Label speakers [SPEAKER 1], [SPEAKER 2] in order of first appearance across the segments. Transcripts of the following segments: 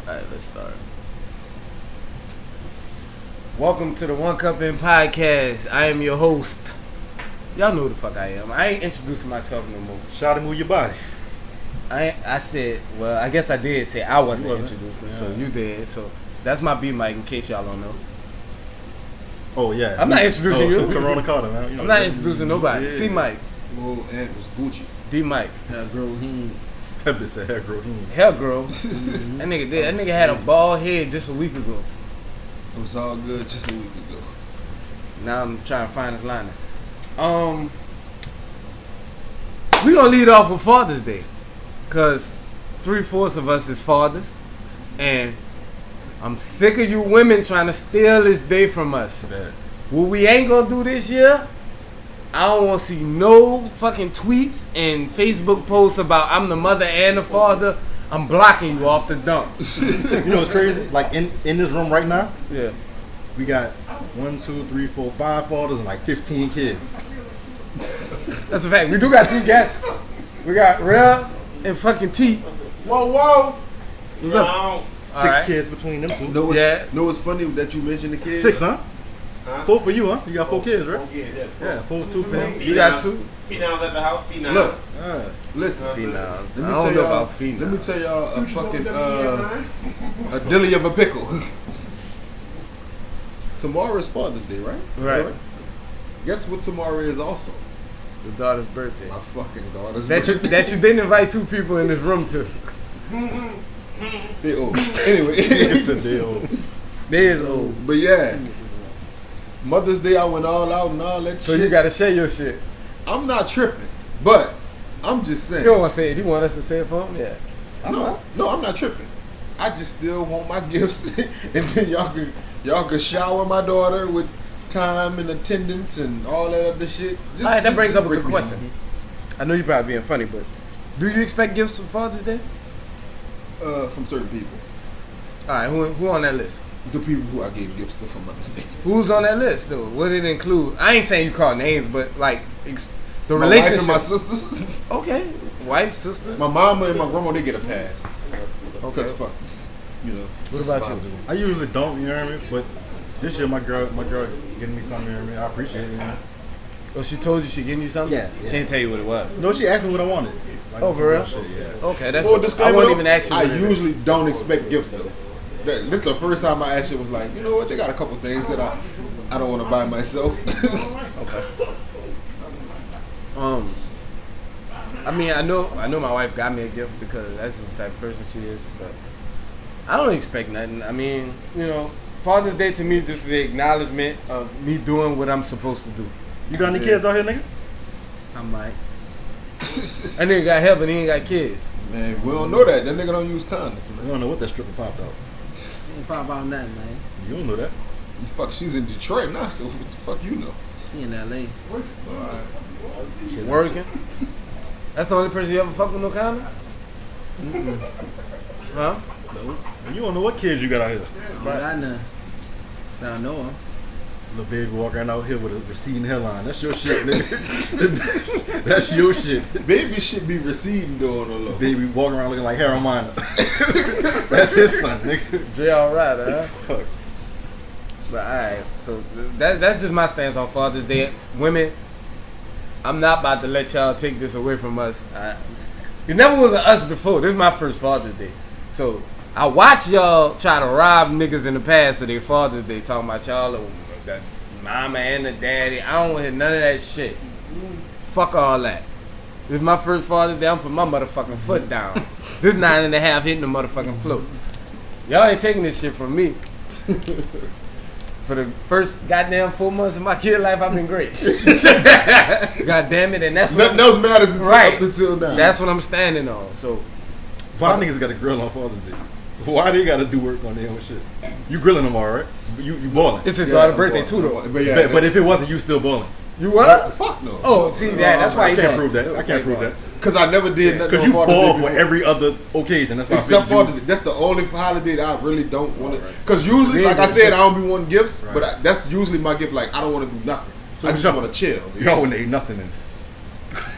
[SPEAKER 1] Alright, let's start. Welcome to the One Cup In Podcast. I am your host. Y'all know who the fuck I am. I ain't introducing myself no more.
[SPEAKER 2] Shout to move your body.
[SPEAKER 1] I said, well, I guess I did say I wasn't introducing, so you did. So that's my B mic in case y'all don't know.
[SPEAKER 2] Oh, yeah.
[SPEAKER 1] I'm not introducing you.
[SPEAKER 2] Corona Carter, man. You know,
[SPEAKER 1] I'm not introducing nobody.
[SPEAKER 2] Yeah.
[SPEAKER 1] C mic,
[SPEAKER 3] Well, and it was Gucci.
[SPEAKER 1] D mic,
[SPEAKER 2] That bitch said hair grow him.
[SPEAKER 1] Hell Girl. That nigga did. That nigga had a bald head just a week ago.
[SPEAKER 3] It was all good just a week ago.
[SPEAKER 1] Now I'm trying to find his line. We gonna lead off with Father's Day, cause 3/4 of us is fathers, and I'm sick of you women trying to steal this day from us.
[SPEAKER 2] Bad.
[SPEAKER 1] What we ain't gonna do this year, I don't want to see no fucking tweets and Facebook posts about I'm the mother and the father. I'm blocking you off the dump.
[SPEAKER 2] You know what's crazy? Like in this room right now,
[SPEAKER 1] Yeah.
[SPEAKER 2] we got 1, 2, 3, 4, 5 fathers and like 15 kids.
[SPEAKER 1] That's a fact. We do got 2 guests. We got Real and fucking T.
[SPEAKER 3] Whoa!
[SPEAKER 1] What's up?
[SPEAKER 2] 6
[SPEAKER 1] Alright.
[SPEAKER 2] kids between them two.
[SPEAKER 3] Know what's,
[SPEAKER 1] Yeah.
[SPEAKER 3] know what's funny that you mentioned the kids?
[SPEAKER 2] 6, huh? 4 for you, huh? You got 4 kids, right?
[SPEAKER 4] Yes.
[SPEAKER 2] Yeah, 4, 2 for him.
[SPEAKER 1] You got 2?
[SPEAKER 4] Phenoms at the house. Phenoms.
[SPEAKER 3] Look,
[SPEAKER 2] Yeah.
[SPEAKER 3] listen.
[SPEAKER 1] Phenoms.
[SPEAKER 3] Let
[SPEAKER 1] I
[SPEAKER 3] me
[SPEAKER 1] don't
[SPEAKER 3] tell
[SPEAKER 1] know
[SPEAKER 3] y'all.
[SPEAKER 1] about phenoms.
[SPEAKER 3] Let me tell y'all a fucking a dilly of a pickle. Tomorrow is Father's Day, right?
[SPEAKER 1] Right.
[SPEAKER 3] Guess what tomorrow is also?
[SPEAKER 1] His daughter's birthday.
[SPEAKER 3] My fucking daughter's
[SPEAKER 1] That you didn't invite 2 people in this room to.
[SPEAKER 3] They old. Anyway.
[SPEAKER 2] It's a deal.
[SPEAKER 1] They is old.
[SPEAKER 3] But yeah. Mother's Day I went all out and all that
[SPEAKER 1] So
[SPEAKER 3] shit.
[SPEAKER 1] you gotta share your shit.
[SPEAKER 3] I'm not tripping. But I'm just saying.
[SPEAKER 1] You don't want to say it. You want us to say it for him? Yeah.
[SPEAKER 3] No, I'm not tripping. I just still want my gifts, and then y'all can shower my daughter with time and attendance and all that other shit.
[SPEAKER 1] All right, that brings up a good
[SPEAKER 3] break me
[SPEAKER 1] question. I know you're probably being funny, but do you expect gifts for Father's Day?
[SPEAKER 3] From certain people,
[SPEAKER 1] All right, who on that list?
[SPEAKER 3] the people who I gave gifts to for Mother's Day.
[SPEAKER 1] Who's on that list though? What did it include? I ain't saying you call names, but like the
[SPEAKER 3] My
[SPEAKER 1] relationship.
[SPEAKER 3] wife and my sisters,
[SPEAKER 1] Okay, wife, sisters.
[SPEAKER 3] my mama and my grandma, they get a pass.
[SPEAKER 1] Okay.
[SPEAKER 3] Cause fuck, you know.
[SPEAKER 1] What
[SPEAKER 3] that's
[SPEAKER 1] about
[SPEAKER 3] my
[SPEAKER 1] you?
[SPEAKER 3] opinion.
[SPEAKER 2] I usually don't, you know what I mean? But this year, my girl getting me something, you know what I mean? I appreciate it, you know?
[SPEAKER 1] Oh, she told you she getting you something?
[SPEAKER 2] Yeah.
[SPEAKER 1] She didn't tell you what it was.
[SPEAKER 2] No, she asked me what I wanted. Like,
[SPEAKER 1] Oh, for real?
[SPEAKER 2] Shit, yeah.
[SPEAKER 1] Okay, that's.
[SPEAKER 3] Full
[SPEAKER 1] I
[SPEAKER 3] disclaimer,
[SPEAKER 1] won't
[SPEAKER 3] though,
[SPEAKER 1] even ask you.
[SPEAKER 3] I
[SPEAKER 1] what it is.
[SPEAKER 3] usually don't expect gifts though. This is the first time I actually was like, you know what? They got a couple things that I don't want to buy myself.
[SPEAKER 1] I mean, I know my wife got me a gift because that's just the type of person she is, but I don't expect nothing. I mean, you know, Father's Day to me is just the acknowledgement of me doing what I'm supposed to do.
[SPEAKER 2] You got any kids out here, nigga?
[SPEAKER 1] I might. That nigga got help and he ain't got kids.
[SPEAKER 3] Man, we don't know that. That nigga don't use condoms,
[SPEAKER 2] You
[SPEAKER 3] man.
[SPEAKER 2] don't know what that stripper popped out.
[SPEAKER 5] Ain't probably about nothing, man.
[SPEAKER 2] You don't know that.
[SPEAKER 3] You fuck, she's in Detroit now, so what the fuck you know?
[SPEAKER 5] She in L.A.
[SPEAKER 1] She working. That's the only person you ever fuck with no condom? Huh?
[SPEAKER 5] Nope.
[SPEAKER 2] You don't know what kids you got out here.
[SPEAKER 5] I don't got none. That I know of.
[SPEAKER 2] Little baby walking out here with a receding hairline. That's your shit, nigga. That's your shit.
[SPEAKER 3] Baby should be receding though on the low.
[SPEAKER 2] Baby walking around looking like Harold Miner. That's his son, nigga.
[SPEAKER 1] J.R. Ryder, huh? But alright, so that's just my stance on Father's Day. Women, I'm not about to let y'all take this away from us. It never was an us before. This is my first Father's Day. So I watch y'all try to rob niggas in the past of their Father's Day, talking about y'all, the mama and the daddy. I don't want to hear none of that shit. Fuck all that. This is my first Father's Day. I'm putting my motherfucking foot down. This 9.5 hitting the motherfucking floor. Y'all ain't taking this shit from me. For the first goddamn 4 months of my kid life, I've been great. God damn it, and that's what
[SPEAKER 3] Nothing else matters until,
[SPEAKER 1] right.
[SPEAKER 3] up until now.
[SPEAKER 1] That's what I'm standing on. So
[SPEAKER 2] Why niggas got a grill on Father's Day? Why they gotta do work on their own shit? You grilling them all right? You balling.
[SPEAKER 1] it's his
[SPEAKER 3] Yeah,
[SPEAKER 1] daughter's
[SPEAKER 3] I'm
[SPEAKER 1] birthday
[SPEAKER 3] going-
[SPEAKER 1] too, though.
[SPEAKER 3] But yeah,
[SPEAKER 2] But if it wasn't, you still balling.
[SPEAKER 1] You what?
[SPEAKER 3] fuck no.
[SPEAKER 1] Oh, see that? That's why
[SPEAKER 2] I
[SPEAKER 1] he
[SPEAKER 2] can't
[SPEAKER 1] can't
[SPEAKER 2] prove that. I can't prove that.
[SPEAKER 3] Because I never did nothing
[SPEAKER 2] Because
[SPEAKER 3] on
[SPEAKER 2] you
[SPEAKER 3] Father's Day
[SPEAKER 2] ball for
[SPEAKER 3] before.
[SPEAKER 2] every other occasion. That's why
[SPEAKER 3] Except
[SPEAKER 2] I figured
[SPEAKER 3] Father's Day. That's the only holiday that I really don't want to. Because usually, like I said, I don't be wanting gifts, but that's usually my gift. Like, I don't want to do nothing.
[SPEAKER 2] So
[SPEAKER 3] I just
[SPEAKER 2] y'all-
[SPEAKER 3] want to chill.
[SPEAKER 2] y'all wouldn't ate nothing in.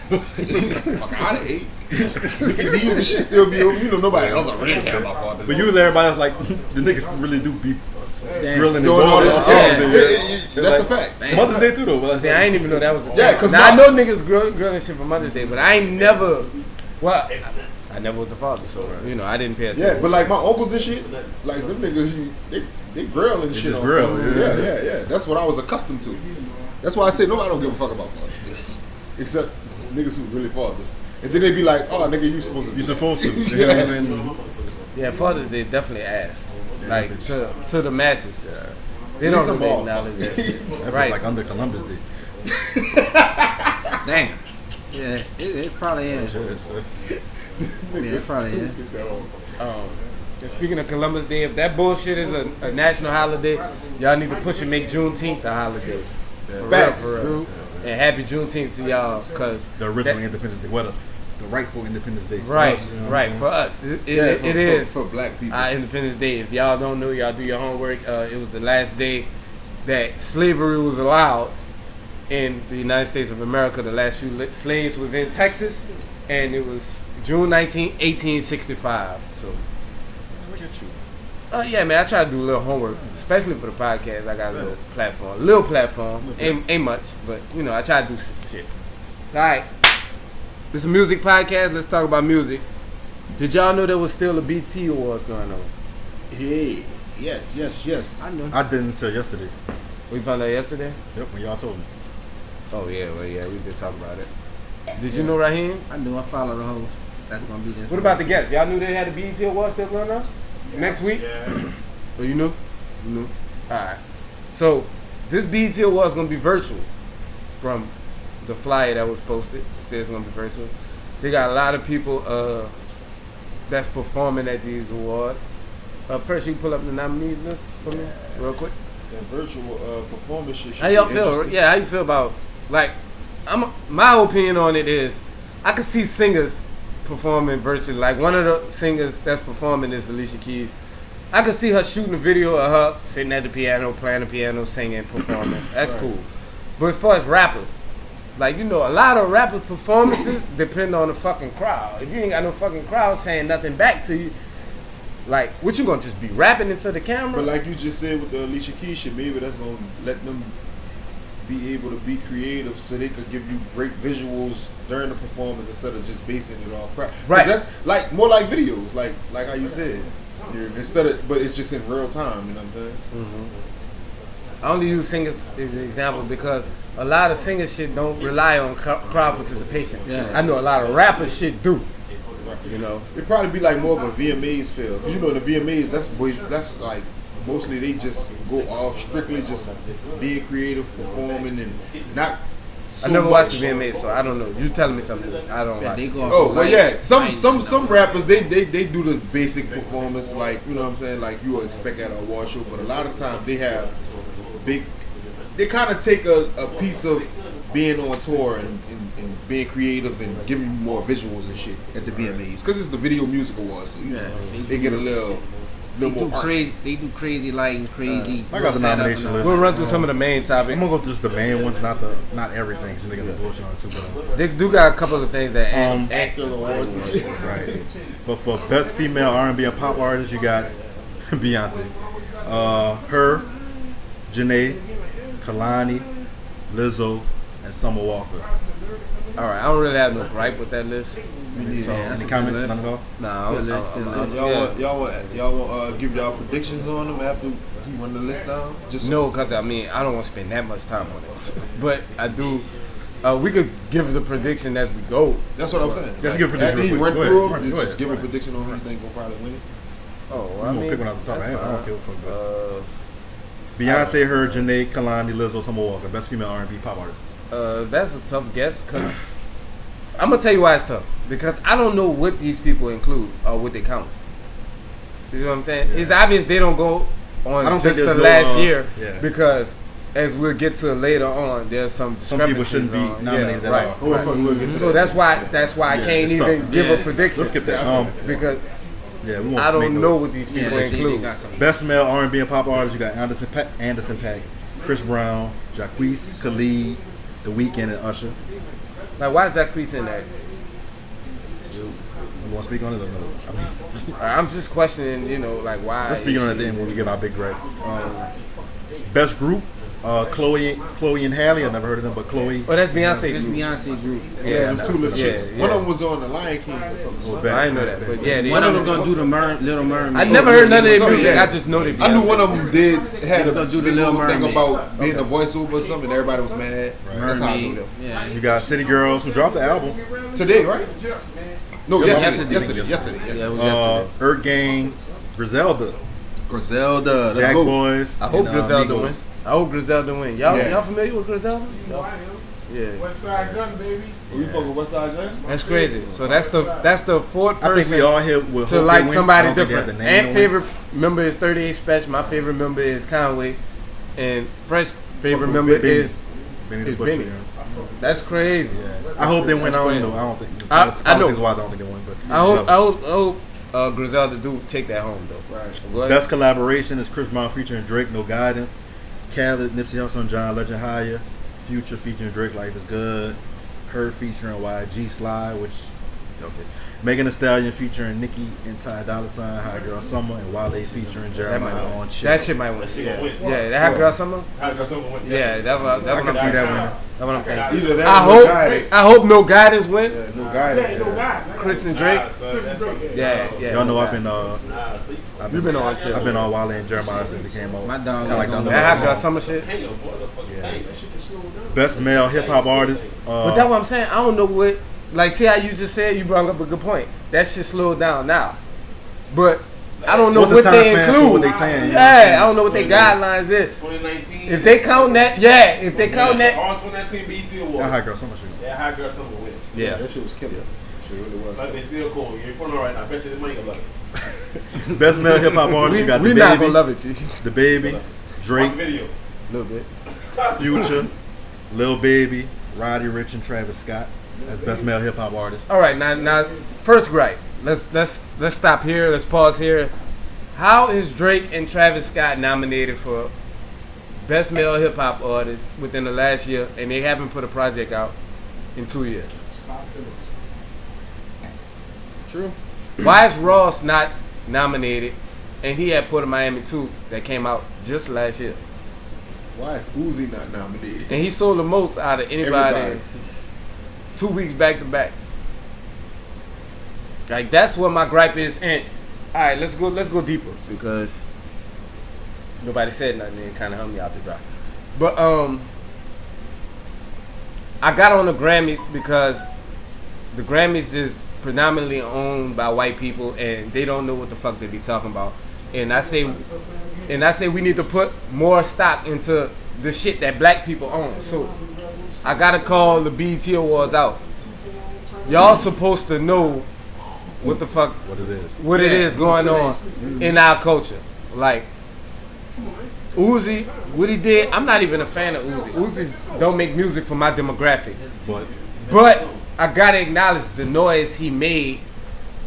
[SPEAKER 3] Fuck out of 8. These and shit still be open. You know, nobody else don't really care about Father's
[SPEAKER 2] But
[SPEAKER 3] Day.
[SPEAKER 2] you was everybody was like, the niggas really do be
[SPEAKER 5] Damn.
[SPEAKER 2] grilling and
[SPEAKER 3] Doing all
[SPEAKER 2] balling
[SPEAKER 3] this.
[SPEAKER 2] on
[SPEAKER 3] Yeah,
[SPEAKER 2] Father's Day.
[SPEAKER 3] that's a
[SPEAKER 2] Like,
[SPEAKER 3] fact.
[SPEAKER 2] Mother's Day too though. But
[SPEAKER 1] See, I ain't even know that was a
[SPEAKER 3] Yeah, 'cause
[SPEAKER 1] now,
[SPEAKER 3] my-
[SPEAKER 1] I know niggas grilling shit for Mother's Day, but I ain't never. Well, I never was a father, so you know I didn't pay attention.
[SPEAKER 3] Yeah, but like my uncles and shit, like them niggas, they grill and shit
[SPEAKER 2] just
[SPEAKER 3] on
[SPEAKER 2] grill,
[SPEAKER 3] Father's Day. Yeah. That's what I was accustomed to. That's why I say nobody don't give a fuck about Father's Day, except niggas who really fathers. And then they be like, "Oh, nigga, you supposed to."
[SPEAKER 2] you
[SPEAKER 3] do that."
[SPEAKER 2] supposed to. You
[SPEAKER 3] Yeah.
[SPEAKER 2] know what I mean?
[SPEAKER 1] Yeah, Father's Day definitely ass. Like to the masses. They
[SPEAKER 3] At
[SPEAKER 1] don't
[SPEAKER 3] least
[SPEAKER 1] really
[SPEAKER 3] I'm
[SPEAKER 1] acknowledge that shit.
[SPEAKER 2] That was
[SPEAKER 1] Right.
[SPEAKER 2] like under Columbus Day.
[SPEAKER 5] Damn. Yeah, it probably is. Yeah, it probably is.
[SPEAKER 1] And speaking of Columbus Day, if that bullshit is a national holiday, y'all need to push and make Juneteenth a holiday. For
[SPEAKER 3] Facts.
[SPEAKER 1] real, for real. And happy Juneteenth to y'all, cause
[SPEAKER 2] The original Independence Day. What the rightful Independence Day. for
[SPEAKER 1] right,
[SPEAKER 2] us, you know?
[SPEAKER 1] right for us, it
[SPEAKER 3] Yeah,
[SPEAKER 1] is.
[SPEAKER 3] for black people.
[SPEAKER 1] Our Independence Day. If y'all don't know, y'all do your homework. It was the last day that slavery was allowed in the United States of America. The last few slaves was in Texas, and it was June 19, 1865. So,
[SPEAKER 2] Look at you.
[SPEAKER 1] yeah, man, I try to do a little homework, especially for the podcast. I got a little platform. Ain't much, but you know, I try to do some shit. All right, this is a music podcast. Let's talk about music. Did y'all know there was still a BT Awards going on?
[SPEAKER 3] Hey, yes.
[SPEAKER 5] I know.
[SPEAKER 2] I didn't until yesterday.
[SPEAKER 1] We found out yesterday.
[SPEAKER 2] Yep, when y'all told me.
[SPEAKER 1] Oh yeah, well yeah, we did talk about it. Did you know, Raheem?
[SPEAKER 5] I knew. I follow the host. That's gonna be this.
[SPEAKER 1] What about the guests? Y'all knew they had a BET Awards still going on next week? Oh, you knew? You knew? All right. So this BET Awards gonna be virtual. From the flyer that was posted, it says it's gonna be virtual. They got a lot of people that's performing at these awards. First, you pull up the nominees list for me, real quick.
[SPEAKER 3] That virtual performance shit. should
[SPEAKER 1] How y'all
[SPEAKER 3] be
[SPEAKER 1] feel?
[SPEAKER 3] interesting.
[SPEAKER 1] Yeah, how you feel about like? My opinion on it is, I could see singers performing virtually. Like one of the singers that's performing is Alicia Keys. I could see her shooting a video of her sitting at the piano, playing the piano, singing, performing. That's
[SPEAKER 3] Right.
[SPEAKER 1] cool. But as far as rappers, like you know, a lot of rapper performances depend on the fucking crowd. If you ain't got no fucking crowd saying nothing back to you, like what you gonna just be rapping into the camera?
[SPEAKER 3] But like you just said with the Alicia Keys shit, maybe that's gonna let them be able to be creative so they could give you great visuals during the performance instead of just basing it off crowd. 'Cause
[SPEAKER 1] Right.
[SPEAKER 3] That's like more like videos, like how you said. Instead of, but it's just in real time. You know what I'm saying?
[SPEAKER 1] I only use singers as an example because a lot of singer shit don't rely on crowd participation.
[SPEAKER 5] Yeah.
[SPEAKER 1] I know a lot of rapper shit do. You know,
[SPEAKER 3] It'd probably be like more of a VMAs feel. 'Cause you know the VMAs, that's like mostly they just go off strictly just being creative, performing, and not. So
[SPEAKER 1] I never
[SPEAKER 3] much.
[SPEAKER 1] watched the VMA, so I don't know. You telling me something? I don't
[SPEAKER 5] Yeah,
[SPEAKER 1] watch.
[SPEAKER 5] they
[SPEAKER 1] it.
[SPEAKER 5] go off
[SPEAKER 3] Oh
[SPEAKER 5] of
[SPEAKER 3] well,
[SPEAKER 5] light-
[SPEAKER 3] yeah. Some
[SPEAKER 5] light,
[SPEAKER 3] rappers they do the basic performance like you know what I'm saying, like you would expect at a award show. But a lot of times they have big. They kind of take a piece of being on tour and being creative and giving you more visuals and shit at the VMAs because it's the Video Music Awards. So
[SPEAKER 5] Yeah,
[SPEAKER 3] they get a little
[SPEAKER 5] They do
[SPEAKER 3] more artsy.
[SPEAKER 5] crazy. They do crazy lighting, crazy.
[SPEAKER 2] I got the
[SPEAKER 5] setup
[SPEAKER 2] nomination
[SPEAKER 5] and all.
[SPEAKER 2] list.
[SPEAKER 1] We'll run through some of the main
[SPEAKER 2] I'm
[SPEAKER 1] topics.
[SPEAKER 2] gonna go through just the main ones, not everything. Cause niggas are bullshit on it too, but
[SPEAKER 1] They do got a couple of things that
[SPEAKER 3] Actor awards and shit.
[SPEAKER 2] right. But for best female R&B and pop artist, you got Beyonce, her, Janae, Kalani, Lizzo, and Summer Walker.
[SPEAKER 1] All right, I don't really have no gripe with that list. So,
[SPEAKER 5] That's
[SPEAKER 2] Any
[SPEAKER 5] a
[SPEAKER 2] comments?
[SPEAKER 5] good
[SPEAKER 2] None at all?
[SPEAKER 1] nah,
[SPEAKER 5] Good list, good list.
[SPEAKER 3] Y'all want give y'all predictions on them after he run the list down? Just
[SPEAKER 1] no, because I mean, I don't want to spend that much time on it. But I do. We could give the prediction as we go.
[SPEAKER 3] That's what I'm saying.
[SPEAKER 2] Let's give a prediction
[SPEAKER 3] After he
[SPEAKER 2] real
[SPEAKER 3] run
[SPEAKER 2] quick. Go
[SPEAKER 3] through
[SPEAKER 2] ahead.
[SPEAKER 3] them,
[SPEAKER 2] Go
[SPEAKER 3] just
[SPEAKER 2] ahead.
[SPEAKER 3] give
[SPEAKER 2] Go
[SPEAKER 3] a
[SPEAKER 2] ahead.
[SPEAKER 3] prediction on who you think will probably win it.
[SPEAKER 1] Oh, well,
[SPEAKER 2] I'm
[SPEAKER 1] I
[SPEAKER 2] gonna
[SPEAKER 1] mean,
[SPEAKER 2] pick one off the top of my
[SPEAKER 1] that's
[SPEAKER 2] head. I don't
[SPEAKER 1] fine.
[SPEAKER 2] give a fuck. Beyonce, her, Janae, Kalani, Lizzo, Summer Walker. Best female R&B pop artist.
[SPEAKER 1] That's a tough guess because I'm gonna tell you why it's tough because I don't know what these people include or what they count. You know what I'm saying? It's obvious they don't go on
[SPEAKER 2] I don't think
[SPEAKER 1] just the
[SPEAKER 2] there's no,
[SPEAKER 1] last year
[SPEAKER 2] yeah.
[SPEAKER 1] because as we'll get to later on, there's some
[SPEAKER 2] people shouldn't be
[SPEAKER 1] discrepancies on-
[SPEAKER 2] nominated at
[SPEAKER 1] right,
[SPEAKER 2] all.
[SPEAKER 3] Oh,
[SPEAKER 1] right.
[SPEAKER 3] fuck, we'll get to
[SPEAKER 1] So
[SPEAKER 3] that.
[SPEAKER 1] that's why I
[SPEAKER 2] Yeah,
[SPEAKER 1] can't
[SPEAKER 2] it's
[SPEAKER 1] even
[SPEAKER 2] tough.
[SPEAKER 1] give
[SPEAKER 5] Yeah.
[SPEAKER 1] a prediction.
[SPEAKER 2] Let's get that.
[SPEAKER 1] Because
[SPEAKER 2] Yeah, we won't
[SPEAKER 1] I don't
[SPEAKER 2] make
[SPEAKER 1] know what these people
[SPEAKER 5] Yeah, they
[SPEAKER 1] include.
[SPEAKER 5] got some.
[SPEAKER 2] Best male R&B and pop artist, you got Anderson .Paak, Chris Brown, Jacquees, Khalid, The Weeknd, and Usher.
[SPEAKER 1] Like, why is Jacquees in that?
[SPEAKER 2] You want to speak on it or no? I mean,
[SPEAKER 1] I'm just questioning, you know, like why.
[SPEAKER 2] let's speak on it then when we give our big grade. Best group, Chloe and Halle. I never heard of them, but Chloe.
[SPEAKER 1] Oh, that's Beyonce
[SPEAKER 5] It's
[SPEAKER 1] group.
[SPEAKER 5] Beyonce group.
[SPEAKER 3] Yeah, them
[SPEAKER 2] that
[SPEAKER 3] two
[SPEAKER 2] was
[SPEAKER 3] little
[SPEAKER 2] good.
[SPEAKER 3] chicks.
[SPEAKER 1] Yeah,
[SPEAKER 3] One
[SPEAKER 1] yeah.
[SPEAKER 3] of them was on the Lion King or something.
[SPEAKER 1] I didn't know that, but yeah, they,
[SPEAKER 5] One of them gonna do the Little Mermaid.
[SPEAKER 1] I never heard none of their
[SPEAKER 3] Some of
[SPEAKER 1] music.
[SPEAKER 3] that.
[SPEAKER 1] I just know they.
[SPEAKER 3] I knew one of them had a
[SPEAKER 5] Gonna do the
[SPEAKER 3] big
[SPEAKER 5] Little
[SPEAKER 3] thing
[SPEAKER 5] Mermaid.
[SPEAKER 3] about being a voiceover or something. Everybody was mad. That's how I knew
[SPEAKER 5] Mermaid.
[SPEAKER 3] them.
[SPEAKER 5] Yeah.
[SPEAKER 2] You got City Girls who dropped the album.
[SPEAKER 3] Today, right? No, yesterday.
[SPEAKER 5] Yesterday.
[SPEAKER 3] Yesterday.
[SPEAKER 1] Yeah, it was yesterday.
[SPEAKER 2] Earth Gang, Griselda,
[SPEAKER 3] Griselda. Let's
[SPEAKER 2] Jack
[SPEAKER 3] go.
[SPEAKER 2] Boys.
[SPEAKER 1] I hope
[SPEAKER 2] and,
[SPEAKER 1] Griselda
[SPEAKER 2] Migos.
[SPEAKER 1] win. I hope Griselda win. Y'all,
[SPEAKER 3] Yeah.
[SPEAKER 1] y'all familiar with Griselda? No. Yeah,
[SPEAKER 4] West Side Gun, baby.
[SPEAKER 3] You fucking West Side Gun?
[SPEAKER 1] that's crazy. So that's the fourth
[SPEAKER 2] I think
[SPEAKER 1] person
[SPEAKER 2] we all here will
[SPEAKER 1] to
[SPEAKER 2] hope
[SPEAKER 1] like
[SPEAKER 2] they win. I
[SPEAKER 1] somebody
[SPEAKER 2] don't think they have
[SPEAKER 1] different.
[SPEAKER 2] the name
[SPEAKER 1] And
[SPEAKER 2] to win.
[SPEAKER 1] favorite member is 38 Special. My favorite member is Conway, and Fresh favorite member
[SPEAKER 2] with Benny.
[SPEAKER 1] is
[SPEAKER 2] Benny the
[SPEAKER 1] it's
[SPEAKER 2] Butcher.
[SPEAKER 1] Benny. That's crazy.
[SPEAKER 2] I hope they win. I don't
[SPEAKER 1] crazy.
[SPEAKER 2] know. I don't think.
[SPEAKER 1] I know.
[SPEAKER 2] Politics wise, I don't think they win. But
[SPEAKER 1] I hope Griselda do take that home though.
[SPEAKER 3] Right.
[SPEAKER 1] Go ahead.
[SPEAKER 2] Best collaboration is Chris Brown featuring Drake, No Guidance. Khaled, Nipsey Hussle, and John Legend Higher. Future featuring Drake, Life is Good. Her featuring YG Sly, which okay. Megan Thee Stallion featuring Nicki and Ty Dolla $ign, Hot Girl Summer, and Wale featuring
[SPEAKER 1] That might
[SPEAKER 2] Jeremiah
[SPEAKER 1] win.
[SPEAKER 2] on Chill.
[SPEAKER 1] That shit might win.
[SPEAKER 6] That shit
[SPEAKER 1] Yeah,
[SPEAKER 6] gonna win.
[SPEAKER 1] yeah. That Hot Girl Summer.
[SPEAKER 6] How got someone win?
[SPEAKER 1] Yeah, that's what
[SPEAKER 2] I can see that winning.
[SPEAKER 1] That's what I'm thinking.
[SPEAKER 3] Either that
[SPEAKER 1] I
[SPEAKER 3] or No
[SPEAKER 1] hope.
[SPEAKER 3] Guidance.
[SPEAKER 1] I hope No Guidance win.
[SPEAKER 3] Yeah, no guidance.
[SPEAKER 4] Yeah, no guy.
[SPEAKER 1] Chris and Drake.
[SPEAKER 4] Yeah.
[SPEAKER 1] Yeah.
[SPEAKER 2] Y'all know
[SPEAKER 1] No
[SPEAKER 2] I've been
[SPEAKER 1] Guidance.
[SPEAKER 2] I've been
[SPEAKER 1] on Chill.
[SPEAKER 2] I've been on Wale and Jeremiah since it came out.
[SPEAKER 5] My dog
[SPEAKER 2] Kinda like
[SPEAKER 5] is on
[SPEAKER 2] the
[SPEAKER 1] That Hot Girl
[SPEAKER 2] song.
[SPEAKER 1] Summer shit.
[SPEAKER 2] Best male hip hop artist.
[SPEAKER 1] But that's what I'm saying. I don't know what. Like, see how you just said, you brought up a good point. That shit slowed down now. But I don't know
[SPEAKER 2] What's the
[SPEAKER 1] what
[SPEAKER 2] time
[SPEAKER 1] they
[SPEAKER 2] span for
[SPEAKER 1] include.
[SPEAKER 2] what they saying, you know what I'm
[SPEAKER 1] Yeah,
[SPEAKER 2] saying?
[SPEAKER 1] I don't know what their guidelines is.
[SPEAKER 6] 2019.
[SPEAKER 1] If they count that, yeah. If they count that,
[SPEAKER 6] All 2019 BET
[SPEAKER 2] That
[SPEAKER 6] Awards.
[SPEAKER 2] Hot Girl Summer shit.
[SPEAKER 6] Yeah, Hot Girl Summer win.
[SPEAKER 1] yeah.
[SPEAKER 3] That shit was killer. Shit really was.
[SPEAKER 6] Like they still cool. You're putting on right now. Bet you the money gonna love it.
[SPEAKER 2] Best male hip hop artist.
[SPEAKER 1] We
[SPEAKER 2] You got
[SPEAKER 1] not
[SPEAKER 2] the
[SPEAKER 1] gonna
[SPEAKER 2] baby,
[SPEAKER 1] love it, T.
[SPEAKER 2] the baby,
[SPEAKER 6] Watch
[SPEAKER 2] Drake,
[SPEAKER 6] the video.
[SPEAKER 1] A little bit.
[SPEAKER 2] Future, Lil Baby, Roddy Ricch, and Travis Scott as best male hip hop artist.
[SPEAKER 1] All right, now, first gripe. Let's stop here. Let's pause here. How is Drake and Travis Scott nominated for best male hip hop artist within the last year, and they haven't put a project out in 2 years? True. Why is Ross not nominated? And he had Port of Miami 2 that came out just last year,
[SPEAKER 3] Why is Uzi not nominated?
[SPEAKER 1] and he sold the most out of anybody.
[SPEAKER 3] Everybody.
[SPEAKER 1] 2 weeks back to back. Like, that's what my gripe is. And all right, let's go deeper because nobody said nothing and kind of helped me out the dry. But I got on the Grammys because the Grammys is predominantly owned by white people and they don't know what the fuck they be talking about. And I say we need to put more stock into the shit that black people own. So I gotta call the BET Awards out. Y'all supposed to know what the fuck,
[SPEAKER 2] What it is.
[SPEAKER 1] it is going on in our culture. Like Uzi, what he did, I'm not even a fan of Uzi. Uzi don't make music for my demographic. But I gotta acknowledge the noise he made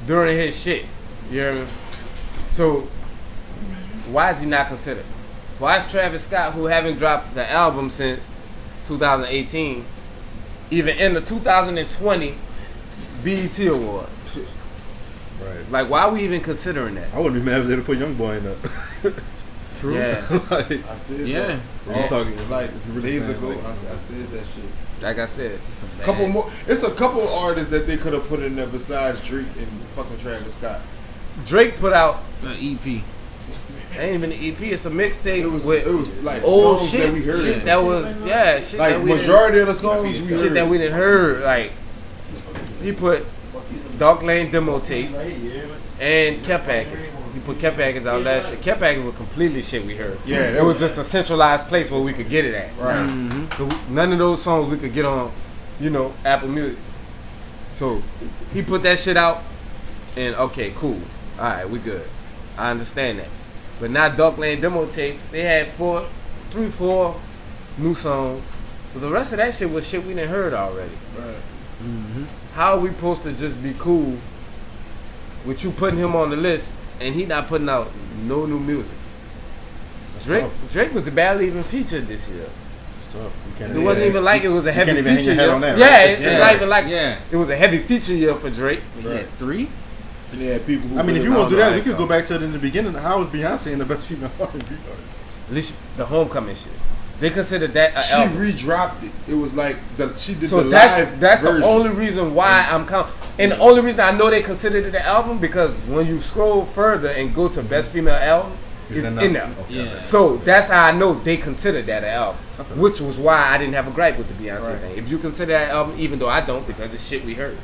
[SPEAKER 1] during his shit. You hear me? So why is he not considered? Why is Travis Scott, who haven't dropped the album since 2018, even in the 2020 BET Award?
[SPEAKER 2] Right.
[SPEAKER 1] Like, why are we even considering that?
[SPEAKER 2] I wouldn't be mad if they put Young Boy in there.
[SPEAKER 1] True. Yeah.
[SPEAKER 2] Like,
[SPEAKER 3] I said
[SPEAKER 5] Yeah.
[SPEAKER 3] that.
[SPEAKER 2] I'm talking
[SPEAKER 3] Like
[SPEAKER 2] really
[SPEAKER 3] days
[SPEAKER 2] saying,
[SPEAKER 3] ago,
[SPEAKER 2] like-
[SPEAKER 3] I said that shit.
[SPEAKER 1] Like I said.
[SPEAKER 3] Couple more. It's a couple artists that they could have put in there besides Drake and fucking Travis Scott.
[SPEAKER 1] Drake put out,
[SPEAKER 5] EP.
[SPEAKER 1] ain't even an EP, it's a mixtape
[SPEAKER 3] It was
[SPEAKER 1] with
[SPEAKER 3] like
[SPEAKER 1] old
[SPEAKER 3] songs
[SPEAKER 1] shit.
[SPEAKER 3] that we heard.
[SPEAKER 1] Shit that was, shit
[SPEAKER 3] like
[SPEAKER 1] that we
[SPEAKER 3] majority of the songs we
[SPEAKER 1] didn't, shit that
[SPEAKER 3] heard.
[SPEAKER 1] we didn't heard. Like, he put Dark Lane demo tapes and Care Package. He put Care Package out last year. Care Package was completely shit we heard.
[SPEAKER 3] Yeah, that
[SPEAKER 1] it was
[SPEAKER 3] was-
[SPEAKER 1] just a centralized place where we could get it at.
[SPEAKER 3] Right.
[SPEAKER 1] So none of those songs we could get on, Apple Music. So he put that shit out, and okay, cool. All right, we good. I understand that. But now Dark Lane demo tapes, they had 4 new songs. But the rest of that shit was shit we didn't heard already.
[SPEAKER 3] Right.
[SPEAKER 1] How are we supposed to just be cool with you putting him on the list and he not putting out no new music? Drake was barely even featured this year.
[SPEAKER 2] tough. You can't
[SPEAKER 1] It wasn't even like it was a heavy
[SPEAKER 2] can't even hang
[SPEAKER 1] feature
[SPEAKER 2] your head
[SPEAKER 1] year.
[SPEAKER 2] on that,
[SPEAKER 1] Yeah,
[SPEAKER 2] right?
[SPEAKER 1] it's not even like
[SPEAKER 5] Yeah.
[SPEAKER 1] it was a heavy feature year for Drake.
[SPEAKER 5] We had 3.
[SPEAKER 3] And they had people who
[SPEAKER 2] I mean, if
[SPEAKER 3] really
[SPEAKER 2] you want to do
[SPEAKER 1] know
[SPEAKER 2] that,
[SPEAKER 1] how
[SPEAKER 2] we
[SPEAKER 1] it
[SPEAKER 2] could go
[SPEAKER 1] go.
[SPEAKER 2] back to it in the beginning. How was Beyonce in the best female R&B artist?
[SPEAKER 1] At least the homecoming shit. They considered that an
[SPEAKER 3] she
[SPEAKER 1] album.
[SPEAKER 3] re-dropped it. It was like she did
[SPEAKER 1] So
[SPEAKER 3] the
[SPEAKER 1] that's
[SPEAKER 3] live
[SPEAKER 1] the
[SPEAKER 3] version.
[SPEAKER 1] only reason why I'm counting. And the only reason I know they considered it an album because when you scroll further and go to best female albums, it's in there.
[SPEAKER 2] Okay,
[SPEAKER 5] Yeah.
[SPEAKER 2] okay.
[SPEAKER 1] So that's how I know they considered that an album,
[SPEAKER 2] I feel
[SPEAKER 1] which was why I didn't have a gripe with the Beyonce
[SPEAKER 3] Right.
[SPEAKER 1] thing. If you consider that album, even though I don't, because it's shit we heard.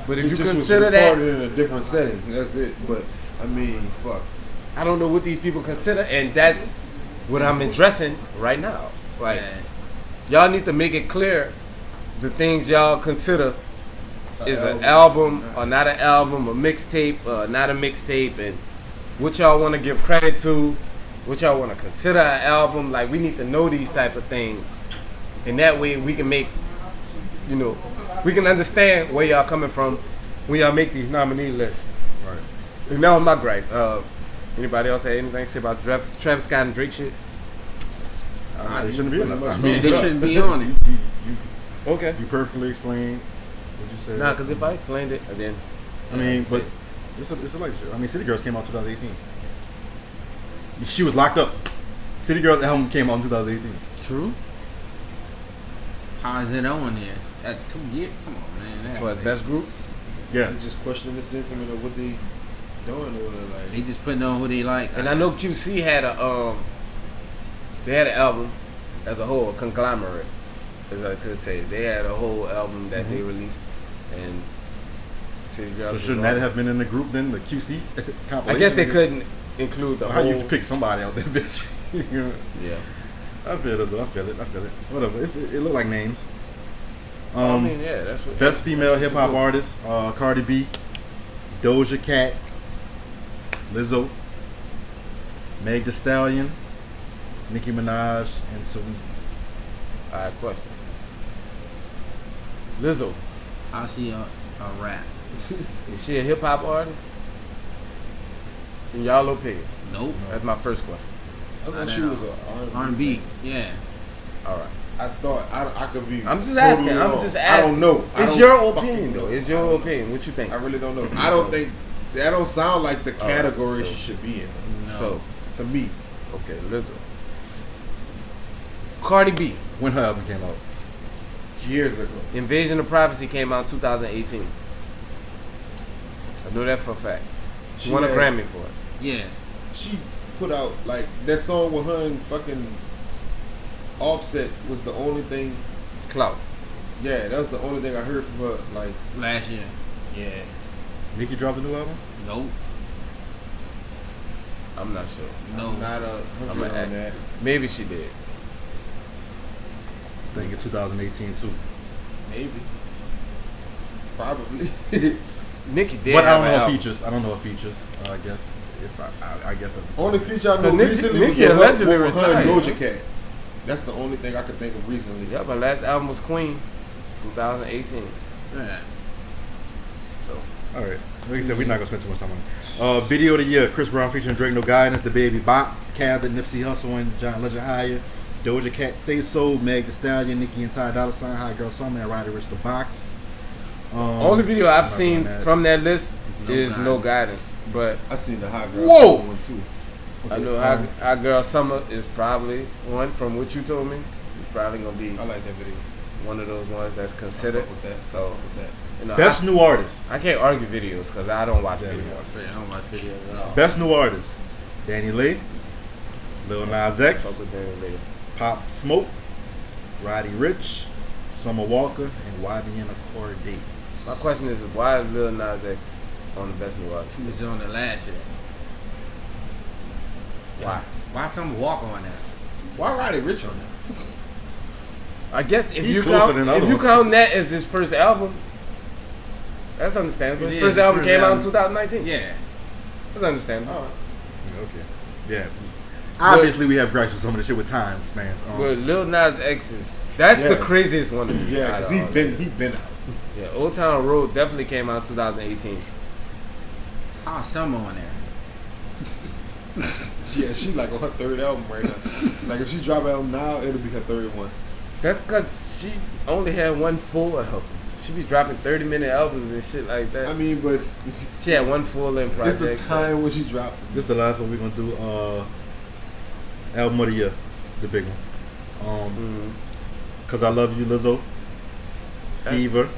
[SPEAKER 1] But if
[SPEAKER 3] It
[SPEAKER 1] you
[SPEAKER 3] just
[SPEAKER 1] consider
[SPEAKER 3] was
[SPEAKER 1] that,
[SPEAKER 3] recorded in a different setting. That's it. But I mean, fuck.
[SPEAKER 1] I don't know what these people consider, and that's what I'm addressing right now. Like, y'all need to make it clear the things y'all consider is an album or not an album, a mixtape or not a mixtape, and what y'all want to give credit to, what y'all want to consider an album. Like, we need to know these type of things, and that way we can make, we can understand where y'all coming from when y'all make these nominee lists.
[SPEAKER 2] Right.
[SPEAKER 1] And that was my gripe. Anybody else have anything to say about Travis Scott and Drake shit?
[SPEAKER 2] They shouldn't be in that. I
[SPEAKER 5] They
[SPEAKER 2] mean,
[SPEAKER 5] shouldn't be on it.
[SPEAKER 1] Okay.
[SPEAKER 2] you perfectly explained what you said.
[SPEAKER 1] Nah, because if I explained it, then
[SPEAKER 2] I mean,
[SPEAKER 1] Yeah,
[SPEAKER 2] but it's a like shit. I mean, City Girls came out 2018. She was locked up. City Girls album came out in 2018.
[SPEAKER 1] true.
[SPEAKER 5] How is it on there? At 2 years? Come on, man. That's
[SPEAKER 1] For the best group,
[SPEAKER 2] Yeah.
[SPEAKER 3] They just questioning the sentiment of what they doing or
[SPEAKER 5] They
[SPEAKER 3] like.
[SPEAKER 5] just putting on who they like.
[SPEAKER 1] and I know QC had they had an album as a whole, a conglomerate, as I could say. They had a whole album that they released, and City Girls.
[SPEAKER 2] So
[SPEAKER 1] was
[SPEAKER 2] shouldn't
[SPEAKER 1] on
[SPEAKER 2] that
[SPEAKER 1] it.
[SPEAKER 2] have been in the group then? The QC compilation.
[SPEAKER 1] I guess they couldn't include the
[SPEAKER 2] How
[SPEAKER 1] whole.
[SPEAKER 2] you pick somebody out there, bitch? You know?
[SPEAKER 1] Yeah.
[SPEAKER 2] I feel it. Though. I feel it. Whatever. It look like names.
[SPEAKER 1] I mean, yeah, that's what.
[SPEAKER 2] Best female
[SPEAKER 1] that's
[SPEAKER 2] hip hop
[SPEAKER 1] cool.
[SPEAKER 2] artist: Cardi B, Doja Cat, Lizzo, Meg Thee Stallion, Nicki Minaj, and Saweetie.
[SPEAKER 1] All right, question. Lizzo,
[SPEAKER 5] How's she a rap?
[SPEAKER 1] is she a hip hop artist? In y'all opinion?
[SPEAKER 5] Nope.
[SPEAKER 1] That's my first question.
[SPEAKER 3] I thought
[SPEAKER 5] I
[SPEAKER 3] she
[SPEAKER 5] know.
[SPEAKER 3] was a
[SPEAKER 5] R&B. Yeah.
[SPEAKER 1] All right.
[SPEAKER 3] I thought I could be.
[SPEAKER 1] I'm just
[SPEAKER 3] totally
[SPEAKER 1] asking. I'm
[SPEAKER 3] wrong.
[SPEAKER 1] just
[SPEAKER 3] I
[SPEAKER 1] asking.
[SPEAKER 3] don't know. I
[SPEAKER 1] It's
[SPEAKER 3] don't
[SPEAKER 1] your
[SPEAKER 3] fucking
[SPEAKER 1] opinion,
[SPEAKER 3] know.
[SPEAKER 1] though. It's
[SPEAKER 3] I
[SPEAKER 1] your
[SPEAKER 3] don't know.
[SPEAKER 1] opinion. What you think?
[SPEAKER 3] I really don't know. I don't think that don't sound like the
[SPEAKER 1] All right,
[SPEAKER 3] category
[SPEAKER 1] so-
[SPEAKER 3] she should be in.
[SPEAKER 5] No.
[SPEAKER 1] So,
[SPEAKER 3] To me,
[SPEAKER 1] okay, Lizzo. Cardi B,
[SPEAKER 2] When her album came out.
[SPEAKER 3] years ago.
[SPEAKER 1] Invasion of Privacy came out in 2018. I know that for a fact. She won a
[SPEAKER 3] has-
[SPEAKER 1] Grammy for it.
[SPEAKER 5] Yeah.
[SPEAKER 3] She put out like that song with her and fucking Offset was the only thing.
[SPEAKER 1] Clout.
[SPEAKER 3] Yeah, that was the only thing I heard from her. Like,
[SPEAKER 5] Last year.
[SPEAKER 3] yeah,
[SPEAKER 2] Nicki dropped a new album.
[SPEAKER 5] Nope.
[SPEAKER 1] I'm not sure.
[SPEAKER 5] No.
[SPEAKER 3] I'm not
[SPEAKER 1] I'm
[SPEAKER 3] 100
[SPEAKER 1] gonna
[SPEAKER 3] on that.
[SPEAKER 1] Maybe she did.
[SPEAKER 2] I think in 2018 too.
[SPEAKER 3] Maybe, probably.
[SPEAKER 1] Nicki did
[SPEAKER 2] But I
[SPEAKER 1] have
[SPEAKER 2] don't
[SPEAKER 1] an
[SPEAKER 2] know her
[SPEAKER 1] album.
[SPEAKER 2] features. I don't know her features. I guess if I guess that's the
[SPEAKER 3] Only feature I know
[SPEAKER 1] Nicki-
[SPEAKER 3] recently was
[SPEAKER 1] Nicki
[SPEAKER 3] the
[SPEAKER 1] allegedly
[SPEAKER 3] one with her and
[SPEAKER 1] retired.
[SPEAKER 3] Doja Cat. That's the only thing I could think of recently.
[SPEAKER 1] Yeah, my last album was Queen, 2018.
[SPEAKER 5] Yeah.
[SPEAKER 1] So,
[SPEAKER 2] All right. Like I said, we're not gonna spend too much time on it. Video of the year: Chris Brown featuring Drake, No Guidance, The Baby Bop, Khaled, Nipsey Hussle, and John Legend Higher. Doja Cat, Say So, Meg Thee Stallion, Nicki and Ty Dolla $ign, Hot Girl Summer, and Roddy Ricch The Box.
[SPEAKER 1] only video
[SPEAKER 2] I'm
[SPEAKER 1] I've
[SPEAKER 2] not
[SPEAKER 1] seen
[SPEAKER 2] doing that.
[SPEAKER 1] from that list
[SPEAKER 5] No
[SPEAKER 1] is No Guidance. But
[SPEAKER 3] I seen the Hot Girl
[SPEAKER 2] Whoa!
[SPEAKER 3] one too.
[SPEAKER 1] I know Hot Girl Summer is probably one from what you told me. It's probably gonna be
[SPEAKER 3] I like that video.
[SPEAKER 1] one of those ones that's considered.
[SPEAKER 3] With that.
[SPEAKER 1] So,
[SPEAKER 3] With that.
[SPEAKER 1] you know,
[SPEAKER 2] Best New Artist.
[SPEAKER 1] I can't argue videos because I don't watch
[SPEAKER 2] Yeah,
[SPEAKER 1] videos.
[SPEAKER 5] I don't watch videos at all.
[SPEAKER 2] Best New Artist: Danny Lee, Lil Nas X,
[SPEAKER 1] Fuck with them later.
[SPEAKER 2] Pop Smoke, Roddy Ricch, Summer Walker, and YBN Accorday.
[SPEAKER 1] My question is, why is Lil Nas X on the best new artist?
[SPEAKER 5] He was on the last year.
[SPEAKER 1] Why?
[SPEAKER 5] Why some walk on that?
[SPEAKER 3] Why Roddy Ricch on that?
[SPEAKER 1] I guess if
[SPEAKER 2] He
[SPEAKER 1] you
[SPEAKER 2] closer
[SPEAKER 1] count
[SPEAKER 2] than other
[SPEAKER 1] if you
[SPEAKER 2] ones.
[SPEAKER 1] count that as his first album, that's understandable.
[SPEAKER 5] It
[SPEAKER 1] His
[SPEAKER 5] is
[SPEAKER 1] first
[SPEAKER 5] his
[SPEAKER 1] album
[SPEAKER 5] first
[SPEAKER 1] came out in
[SPEAKER 5] album.
[SPEAKER 1] 2019.
[SPEAKER 5] Yeah.
[SPEAKER 1] That's understandable.
[SPEAKER 3] Oh,
[SPEAKER 2] Okay. Yeah. Obviously, we have gripes with some of the shit with time spans.
[SPEAKER 1] But Lil Nas X that's the
[SPEAKER 3] Yeah.
[SPEAKER 1] craziest one to me.
[SPEAKER 3] yeah,
[SPEAKER 1] out
[SPEAKER 3] because
[SPEAKER 1] of
[SPEAKER 3] he
[SPEAKER 1] all
[SPEAKER 3] been out.
[SPEAKER 1] Yeah, Old Town Road definitely came out in 2018.
[SPEAKER 5] Hot summer on there.
[SPEAKER 3] Yeah, she like on her third album right now. Like if she drop an album now, it'll be her third one.
[SPEAKER 1] That's because she only had one full album. She be dropping 30-minute albums and shit like that.
[SPEAKER 3] I mean, but
[SPEAKER 1] She had one full-length project.
[SPEAKER 3] it's the time when she dropped.
[SPEAKER 2] This the last one we're gonna do. Album of the year, the big one.
[SPEAKER 1] Mhm.
[SPEAKER 2] Cause I Love You, Lizzo.
[SPEAKER 1] That's-
[SPEAKER 2] Fever,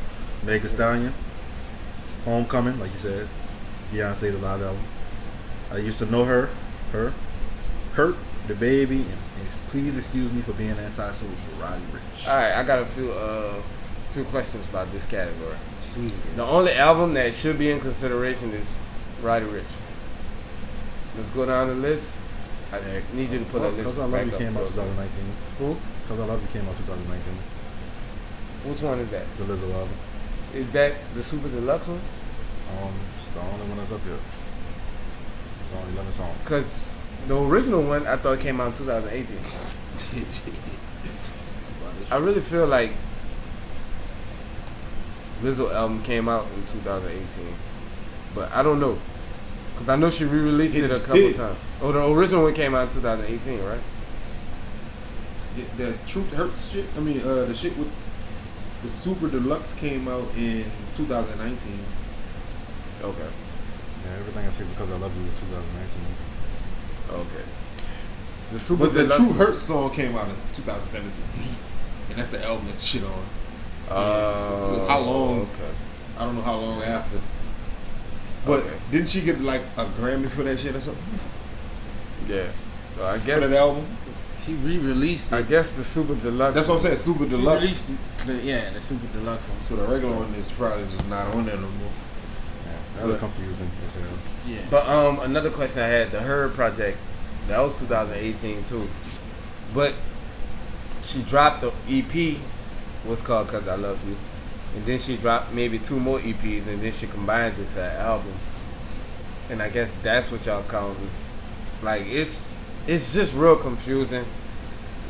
[SPEAKER 2] Meg Thee Stallion. Homecoming, like you said. Beyonce, the live album. I used to know her. Kurt, the baby, and please excuse me for being antisocial. Roddy Rich.
[SPEAKER 1] All right, I got a few questions about this category. The only album that should be in consideration is Roddy Rich. Let's go down the list. I need you to put that list
[SPEAKER 2] Cause I Love
[SPEAKER 1] back
[SPEAKER 2] You
[SPEAKER 1] up.
[SPEAKER 2] came out 2019.
[SPEAKER 1] Who?
[SPEAKER 2] Cause I Love You came out 2019.
[SPEAKER 1] Which one is that?
[SPEAKER 2] The Lizzo album.
[SPEAKER 1] Is that the Super Deluxe one?
[SPEAKER 2] It's the only one that's up here. It's only 11 songs.
[SPEAKER 1] Because the original one, I thought came out in 2018. I really feel like Lizzo album came out in 2018. But I don't know. Because I know she re-released it a couple
[SPEAKER 3] did.
[SPEAKER 1] times. Oh, the original one came out in 2018, right?
[SPEAKER 3] The Truth Hurts shit. I mean, the shit with the Super Deluxe came out in 2019.
[SPEAKER 1] Okay.
[SPEAKER 2] Yeah, everything I say because I Love You was 2019.
[SPEAKER 1] Okay. The Super
[SPEAKER 3] But the
[SPEAKER 1] Deluxe.
[SPEAKER 3] Truth Hurts song came out in 2017, and that's the album that shit on. So how long?
[SPEAKER 1] Okay.
[SPEAKER 3] I don't know how long after. But
[SPEAKER 1] Okay.
[SPEAKER 3] didn't she get like a Grammy for that shit or something?
[SPEAKER 1] Yeah. So I
[SPEAKER 3] For that
[SPEAKER 1] guess
[SPEAKER 3] album?
[SPEAKER 5] She re-released it.
[SPEAKER 1] the Super Deluxe.
[SPEAKER 3] That's what I'm saying. Super
[SPEAKER 5] She
[SPEAKER 3] Deluxe.
[SPEAKER 5] released the Super Deluxe one.
[SPEAKER 3] So the regular one is probably just not on there no more.
[SPEAKER 2] Yeah, that was confusing as hell.
[SPEAKER 5] Yeah.
[SPEAKER 1] But another question I had, the Her project, that was 2018 too. But she dropped the EP, what's called Cause I Love You. And then she dropped maybe 2 more EPs and then she combined it to an album. And I guess that's what y'all counting. Like it's just real confusing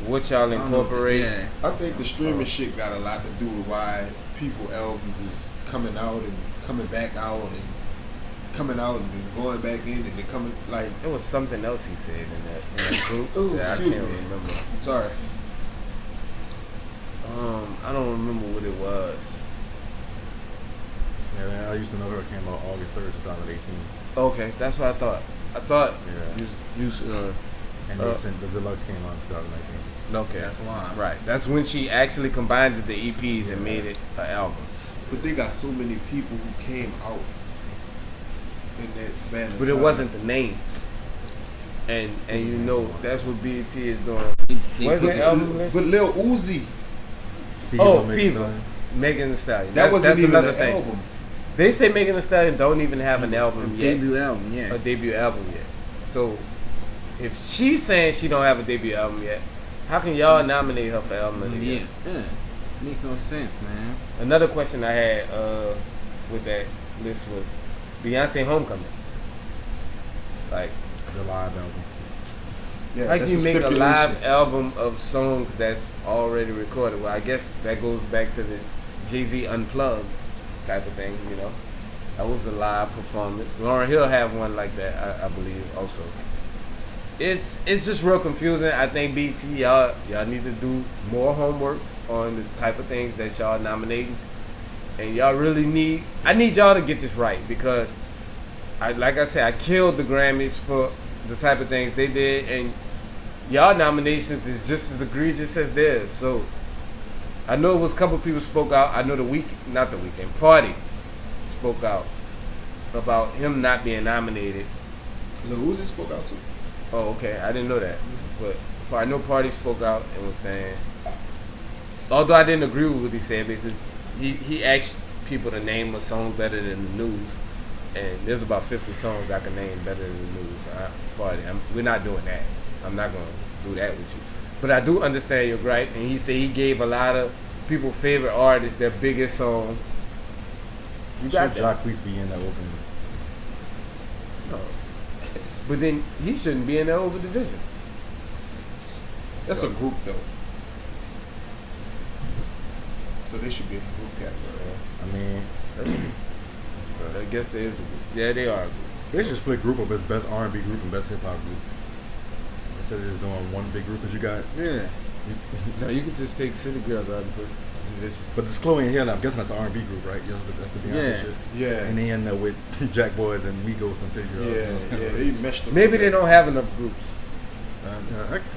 [SPEAKER 1] what y'all incorporate.
[SPEAKER 5] Yeah.
[SPEAKER 3] I think the streaming shit got a lot to do with why people albums is coming out and coming back out and coming out and then going back in and then coming like.
[SPEAKER 1] It was something else he said in that group
[SPEAKER 3] Ooh,
[SPEAKER 1] that I
[SPEAKER 3] excuse
[SPEAKER 1] can't
[SPEAKER 3] me.
[SPEAKER 1] remember.
[SPEAKER 3] Sorry.
[SPEAKER 1] I don't remember what it was.
[SPEAKER 2] Yeah, man, I used to know her came out August 3rd, 2018.
[SPEAKER 1] Okay, that's what I thought. I thought
[SPEAKER 2] Yeah.
[SPEAKER 1] you
[SPEAKER 2] And they sent the deluxe came out in 2019.
[SPEAKER 1] okay.
[SPEAKER 5] That's why.
[SPEAKER 1] Right. That's when she actually combined the EPs and made it an album.
[SPEAKER 3] But they got so many people who came out in that span of
[SPEAKER 1] But it
[SPEAKER 3] time.
[SPEAKER 1] wasn't the names. And you know that's what BET is doing.
[SPEAKER 5] They
[SPEAKER 1] What's
[SPEAKER 5] put
[SPEAKER 1] the album list?
[SPEAKER 3] But Lil Uzi,
[SPEAKER 1] Oh,
[SPEAKER 2] Meg Thee
[SPEAKER 1] Fever.
[SPEAKER 2] Stallion.
[SPEAKER 1] Megan Thee Stallion.
[SPEAKER 3] that wasn't
[SPEAKER 1] that's
[SPEAKER 3] even
[SPEAKER 1] another
[SPEAKER 3] an
[SPEAKER 1] thing.
[SPEAKER 3] album.
[SPEAKER 1] They say Megan Thee Stallion don't even have an album yet.
[SPEAKER 5] Debut album, yeah.
[SPEAKER 1] A debut album yet. So if she's saying she don't have a debut album yet, how can y'all nominate her for album of the year?
[SPEAKER 5] Yeah. Makes no sense, man.
[SPEAKER 1] Another question I had with that list was Beyonce Homecoming. Like,
[SPEAKER 2] The live album.
[SPEAKER 3] Yeah,
[SPEAKER 1] how
[SPEAKER 3] that's
[SPEAKER 1] can you make a
[SPEAKER 3] stipulation.
[SPEAKER 1] live album of songs that's already recorded? Well, I guess that goes back to the Jay-Z Unplugged type of thing, you know. That was a live performance. Lauryn Hill have one like that, I believe, also. It's just real confusing. I think BT, y'all need to do more homework on the type of things that y'all nominating. And y'all really I need y'all to get this right because like I said, I killed the Grammys for the type of things they did, and y'all nominations is just as egregious as theirs. So I know it was a couple people spoke out. I know Party spoke out about him not being nominated.
[SPEAKER 3] Lil Uzi spoke out too.
[SPEAKER 1] Oh, okay, I didn't know that, but I know Party spoke out and was saying, although I didn't agree with what he said because he asked people to name a song better than the news. And there's about 50 songs I can name better than the news. We're not doing that. I'm not going to do that with you. But I do understand your gripe. And he said he gave a lot of people's favorite artists their biggest song. You got
[SPEAKER 2] Should
[SPEAKER 1] that.
[SPEAKER 2] Jacquees be in that opening?
[SPEAKER 1] No. But then he shouldn't be in the over division.
[SPEAKER 3] That's a group though. So they should be in the group category.
[SPEAKER 2] I mean,
[SPEAKER 1] I guess there is a group. Yeah, they are a group.
[SPEAKER 2] They should split group up as best R&B group and best hip hop group instead of just doing one big group. Cause you got
[SPEAKER 1] No, you could just take City Girls out and put Divisions.
[SPEAKER 2] but this Chloe and Hill. I'm guessing that's R&B group, right? That's the Beyonce
[SPEAKER 5] Yeah.
[SPEAKER 2] shit.
[SPEAKER 3] Yeah.
[SPEAKER 2] And they end up with Jack Boys and Migos and City Girls.
[SPEAKER 3] Yeah, they meshed them.
[SPEAKER 1] Maybe they don't have enough groups.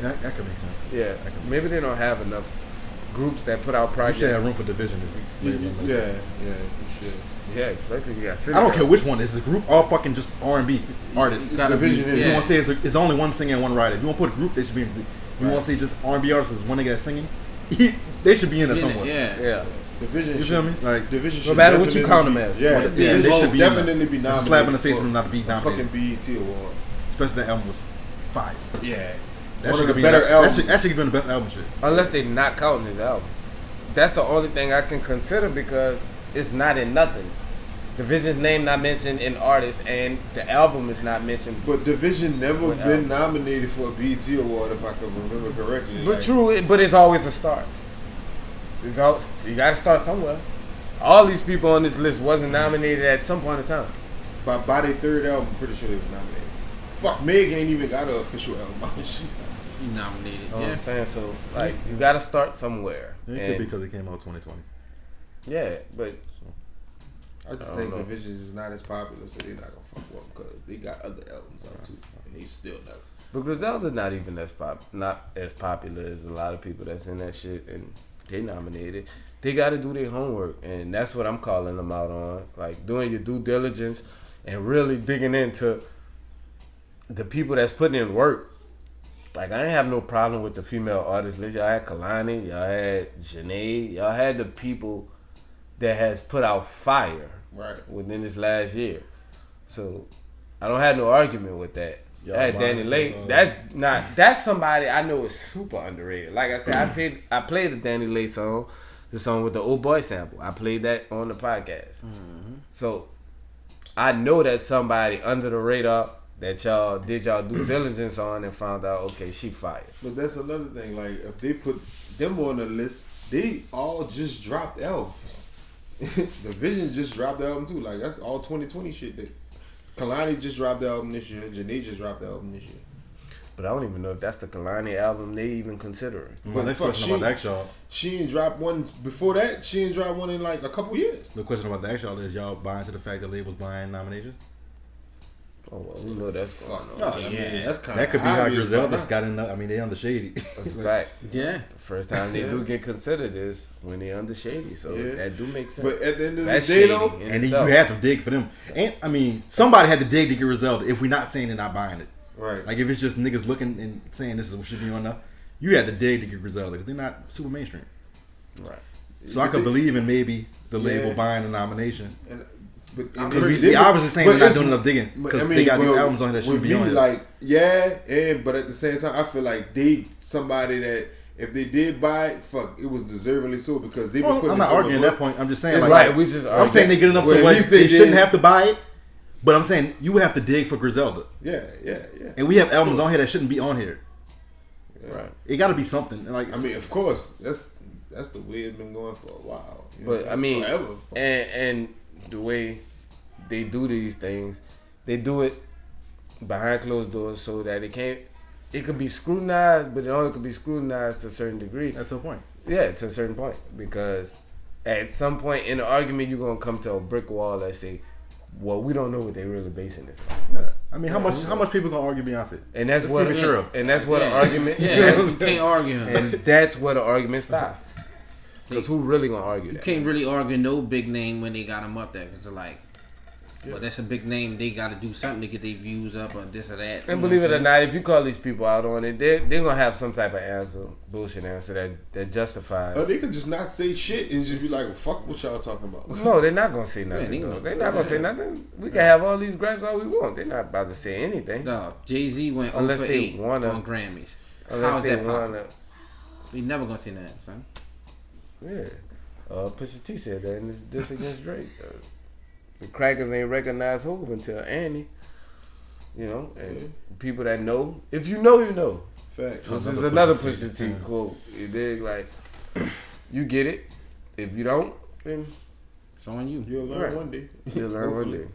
[SPEAKER 2] That could make sense.
[SPEAKER 1] Yeah, maybe they don't have enough groups that put out
[SPEAKER 2] You
[SPEAKER 1] projects.
[SPEAKER 2] should have room for division. If we
[SPEAKER 3] Yeah, you should.
[SPEAKER 1] Yeah, especially you got City
[SPEAKER 2] I don't
[SPEAKER 1] Girls.
[SPEAKER 2] care which one. Is a group all fucking just R&B artists?
[SPEAKER 5] It's gotta be,
[SPEAKER 3] Division is-
[SPEAKER 2] If you
[SPEAKER 5] yeah.
[SPEAKER 2] want to say it's only one singer and one writer. If you want to put a group, they should be in a group. If you want to say just R&B artists is one nigga that's singing, they should be in there somewhere.
[SPEAKER 5] Yeah.
[SPEAKER 1] Yeah.
[SPEAKER 3] Division.
[SPEAKER 2] You feel me? Like
[SPEAKER 3] Division.
[SPEAKER 1] No
[SPEAKER 3] should
[SPEAKER 1] matter what you
[SPEAKER 3] definitely
[SPEAKER 1] count them
[SPEAKER 3] be-
[SPEAKER 1] as.
[SPEAKER 3] Yeah,
[SPEAKER 2] Yeah,
[SPEAKER 3] they
[SPEAKER 2] they
[SPEAKER 3] should
[SPEAKER 2] should be
[SPEAKER 3] definitely be
[SPEAKER 2] it's
[SPEAKER 3] nominated.
[SPEAKER 2] a slap in the face
[SPEAKER 3] for
[SPEAKER 2] for them not to be
[SPEAKER 3] a
[SPEAKER 2] nominated.
[SPEAKER 3] fucking BET award.
[SPEAKER 2] Especially that album was fire.
[SPEAKER 3] Yeah,
[SPEAKER 2] That
[SPEAKER 3] one
[SPEAKER 2] should
[SPEAKER 3] of the
[SPEAKER 2] be
[SPEAKER 3] better albums.
[SPEAKER 2] That should have been the best album shit.
[SPEAKER 1] Unless they not counting his album. That's the only thing I can consider because it's not in nothing. Division's name not mentioned in artists, and the album is not mentioned.
[SPEAKER 3] But Division never
[SPEAKER 1] What
[SPEAKER 3] been
[SPEAKER 1] album?
[SPEAKER 3] nominated for a BET award, if I can remember correctly.
[SPEAKER 1] But
[SPEAKER 3] Like,
[SPEAKER 1] true, but it's always a start. It's all, you got to start somewhere. All these people on this list wasn't nominated at some point in time.
[SPEAKER 3] by their third album, I'm pretty sure they was nominated. Fuck, Meg ain't even got an official album. She-
[SPEAKER 5] She nominated.
[SPEAKER 1] You know what
[SPEAKER 5] Yeah.
[SPEAKER 1] I'm saying? So, like, you got to start somewhere.
[SPEAKER 2] It could
[SPEAKER 1] And-
[SPEAKER 2] be because it came out 2020.
[SPEAKER 1] yeah, but
[SPEAKER 3] I just
[SPEAKER 1] I
[SPEAKER 3] think
[SPEAKER 1] don't know.
[SPEAKER 3] Division is not as popular, so they're not gonna fuck with them because they got other albums out too, and they still never.
[SPEAKER 1] But Griselda's not even not as popular as a lot of people that's in that shit, and they nominated. They got to do their homework, and that's what I'm calling them out on. Like doing your due diligence and really digging into the people that's putting in work. Like I didn't have no problem with the female artists list. Y'all had Kalani, y'all had Janae, y'all had the people that has put out fire
[SPEAKER 3] Right.
[SPEAKER 1] within this last year. So I don't have no argument with that.
[SPEAKER 2] Y'all
[SPEAKER 1] I had Danny
[SPEAKER 2] lying
[SPEAKER 1] Lake.
[SPEAKER 2] to,
[SPEAKER 1] That's somebody I know is super underrated. Like I said, I played the Danny Lake song, the song with the old boy sample. I played that on the podcast. So I know that somebody under the radar that y'all did y'all due diligence on and found out, okay, she fired.
[SPEAKER 3] But that's another thing. Like if they put them on the list, they all just dropped albums. Division just dropped the album too. Like that's all 2020 shit. That Kalani just dropped the album this year. Janae just dropped the album this year.
[SPEAKER 1] But I don't even know if that's the Kalani album they even considering.
[SPEAKER 2] My next
[SPEAKER 3] fuck,
[SPEAKER 2] question about the actual,
[SPEAKER 3] She ain't dropped one before that. She ain't dropped one in like a couple years.
[SPEAKER 2] the question about the actual is y'all buying into the fact that labels buying nominations?
[SPEAKER 1] Oh well, we know that's going
[SPEAKER 3] Fuck.
[SPEAKER 1] on.
[SPEAKER 3] I mean, that's kind
[SPEAKER 2] That
[SPEAKER 3] of
[SPEAKER 2] could be how
[SPEAKER 3] obvious by
[SPEAKER 2] Griselda's
[SPEAKER 3] now.
[SPEAKER 2] got in. I mean, they under shady.
[SPEAKER 1] That's a fact.
[SPEAKER 5] Yeah.
[SPEAKER 1] The first time they do get considered is when they under shady, so
[SPEAKER 3] Yeah.
[SPEAKER 1] that do make sense.
[SPEAKER 3] But at the end of
[SPEAKER 1] That's
[SPEAKER 3] the day,
[SPEAKER 1] shady
[SPEAKER 3] though,
[SPEAKER 1] in
[SPEAKER 2] And then you
[SPEAKER 1] itself.
[SPEAKER 2] have to dig for them. And I mean, somebody had to dig to get Griselda. If we're not saying they're not buying it,
[SPEAKER 3] right?
[SPEAKER 2] like if it's just niggas looking and saying this is what should be on there, you had to dig to get Griselda because they're not super mainstream.
[SPEAKER 1] Right.
[SPEAKER 2] So I could believe in maybe the label
[SPEAKER 3] Yeah.
[SPEAKER 2] buying the nomination.
[SPEAKER 3] And, but
[SPEAKER 2] Because we obviously saying they're not doing enough digging because they got these albums on here that shouldn't
[SPEAKER 3] with
[SPEAKER 2] be
[SPEAKER 3] me,
[SPEAKER 2] on here.
[SPEAKER 3] like but at the same time, I feel like they somebody that if they did buy it, fuck, it was deservingly so because they
[SPEAKER 2] Well,
[SPEAKER 3] were putting.
[SPEAKER 2] I'm not
[SPEAKER 3] so much
[SPEAKER 2] arguing
[SPEAKER 3] work.
[SPEAKER 2] that point. I'm just saying,
[SPEAKER 3] It's
[SPEAKER 2] like,
[SPEAKER 1] Right, we just
[SPEAKER 2] I'm saying they get enough
[SPEAKER 3] Well,
[SPEAKER 2] to
[SPEAKER 3] at
[SPEAKER 2] what
[SPEAKER 3] least
[SPEAKER 2] they
[SPEAKER 3] they
[SPEAKER 2] shouldn't
[SPEAKER 3] did.
[SPEAKER 2] have to buy it. But I'm saying you have to dig for Griselda,
[SPEAKER 3] Yeah.
[SPEAKER 2] and we have albums on here that shouldn't be on here.
[SPEAKER 1] Right.
[SPEAKER 2] It got to be something. Like
[SPEAKER 3] I mean, of course, that's the way it's been going for a while. You know
[SPEAKER 1] But
[SPEAKER 3] what
[SPEAKER 1] I
[SPEAKER 3] I'm
[SPEAKER 1] mean,
[SPEAKER 3] saying? Forever.
[SPEAKER 1] and the way they do these things, they do it behind closed doors so that it could be scrutinized, but it only could be scrutinized to a certain degree.
[SPEAKER 2] that's the point.
[SPEAKER 1] Yeah, to a certain point, because at some point in the argument, you're gonna come to a brick wall that say, "Well, we don't know what they really basing this on,"
[SPEAKER 2] Yeah. I mean, how much people gonna argue Beyonce?
[SPEAKER 1] and that's
[SPEAKER 2] Let's
[SPEAKER 1] what
[SPEAKER 2] keep it real.
[SPEAKER 1] and that's what an argument.
[SPEAKER 5] Yeah, you can't argue him.
[SPEAKER 1] And that's where the argument stops. Because who really gonna argue
[SPEAKER 5] You
[SPEAKER 1] that?
[SPEAKER 5] can't really argue no big name when they got him up there because it's like, well, that's a big name. They got to do something to get their views up or this or that.
[SPEAKER 1] And believe it or not, if you call these people out on it, they're gonna have some type of answer, bullshit answer that justifies.
[SPEAKER 3] Or they could just not say shit and just be like, well, "Fuck what y'all talking about."
[SPEAKER 1] No, they're not gonna say nothing.
[SPEAKER 5] they
[SPEAKER 1] though.
[SPEAKER 5] gonna-
[SPEAKER 1] They're not gonna say nothing. We can have all these grabs all we want. They're not about to say anything
[SPEAKER 5] No, Jay-Z went
[SPEAKER 1] Unless
[SPEAKER 5] over
[SPEAKER 1] they
[SPEAKER 5] 8
[SPEAKER 1] wanna-
[SPEAKER 5] on Grammys.
[SPEAKER 1] unless
[SPEAKER 5] How is
[SPEAKER 1] they
[SPEAKER 5] that possible?
[SPEAKER 1] wanna.
[SPEAKER 5] We never gonna see that, son.
[SPEAKER 1] Yeah, Pusha T said that in his diss against Drake. The crackers ain't recognize Hov until Annie. You know, and people that know, if you know, you know.
[SPEAKER 3] Fact.
[SPEAKER 1] This is
[SPEAKER 2] Another
[SPEAKER 1] another
[SPEAKER 2] Pusha
[SPEAKER 1] Pusha
[SPEAKER 2] T.
[SPEAKER 1] T quote. You dig? Like, you get it. If you don't, then
[SPEAKER 5] It's on you.
[SPEAKER 3] You'll learn
[SPEAKER 1] Right.
[SPEAKER 3] one day.
[SPEAKER 1] you'll learn one day.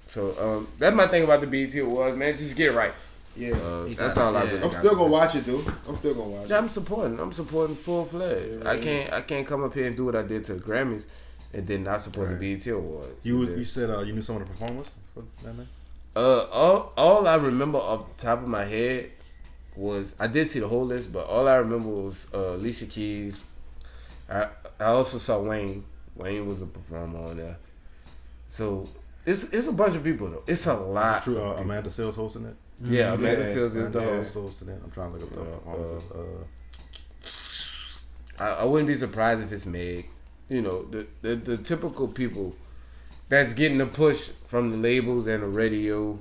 [SPEAKER 1] So that's my thing about the BET Awards, man. Just get it right.
[SPEAKER 3] Yeah.
[SPEAKER 1] That's all I really.
[SPEAKER 3] I'm still gonna watch it, dude. I'm still gonna watch it.
[SPEAKER 1] Yeah, I'm supporting full fledged. I can't come up here and do what I did to the Grammys and then not support the BET Awards.
[SPEAKER 2] You said you knew some of the performers for that man?
[SPEAKER 1] All I remember off the top of my head was I did see the whole list, but all I remember was Alicia Keys. I also saw Wayne. Wayne was a performer on there. So it's a bunch of people though. It's a lot.
[SPEAKER 2] True. Amanda Seales hosting it.
[SPEAKER 1] Yeah, Amanda
[SPEAKER 3] Yeah,
[SPEAKER 1] Seales is the host.
[SPEAKER 2] Hosting it. I'm trying to look up the performers.
[SPEAKER 1] I wouldn't be surprised if it's Meg. You know, the typical people that's getting the push from the labels and the radio.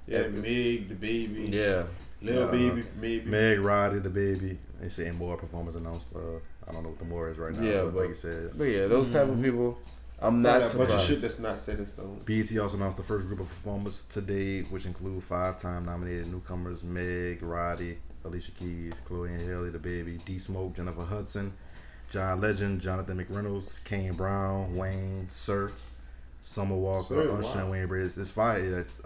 [SPEAKER 3] Yeah, Meg, the baby.
[SPEAKER 1] Yeah.
[SPEAKER 3] Lil Baby, maybe.
[SPEAKER 2] Meg, Roddy, the baby. They saying more performers announced. I don't know what the more is right now.
[SPEAKER 1] Yeah,
[SPEAKER 2] but like you said,
[SPEAKER 1] But yeah, those type of people, I'm not
[SPEAKER 3] a
[SPEAKER 1] surprised.
[SPEAKER 3] bunch of shit that's not set in stone.
[SPEAKER 2] BET also announced the first group of performers today, which include 5-time nominated newcomers Meg, Roddy, Alicia Keys, Chloe and Haley, the baby, D Smoke, Jennifer Hudson, John Legend, Jonathan McReynolds, Kane Brown, Wayne, Sir, Summer Walker,
[SPEAKER 3] Sir,
[SPEAKER 2] Usher,
[SPEAKER 3] wow.
[SPEAKER 2] and Wayne Brady. It's fire. It's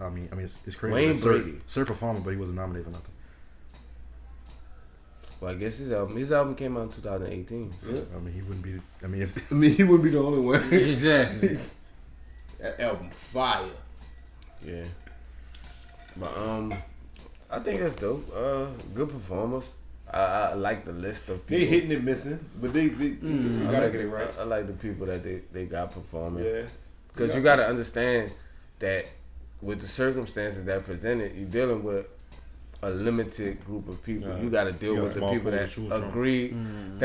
[SPEAKER 2] crazy.
[SPEAKER 1] Wayne
[SPEAKER 2] that Sir,
[SPEAKER 1] Brady.
[SPEAKER 2] Sir performed, but he wasn't nominated for nothing.
[SPEAKER 1] Well, I guess his album came out in 2018. So.
[SPEAKER 2] Yeah. I mean, he wouldn't be. I mean, if
[SPEAKER 3] He wouldn't be the only one.
[SPEAKER 5] Exactly.
[SPEAKER 3] That album fire.
[SPEAKER 1] Yeah. But I think that's dope. Good performers. I like the list of people.
[SPEAKER 3] They hitting and missing, but they gotta get it right.
[SPEAKER 1] I like the people that they got performing.
[SPEAKER 3] Yeah.
[SPEAKER 1] Because you got to understand that with the circumstances that presented, you're dealing with a limited group of people.
[SPEAKER 2] Yeah.
[SPEAKER 1] You got to deal
[SPEAKER 2] You got
[SPEAKER 1] with
[SPEAKER 2] a
[SPEAKER 1] the
[SPEAKER 2] small
[SPEAKER 1] people
[SPEAKER 2] pool to
[SPEAKER 1] that
[SPEAKER 2] choose from.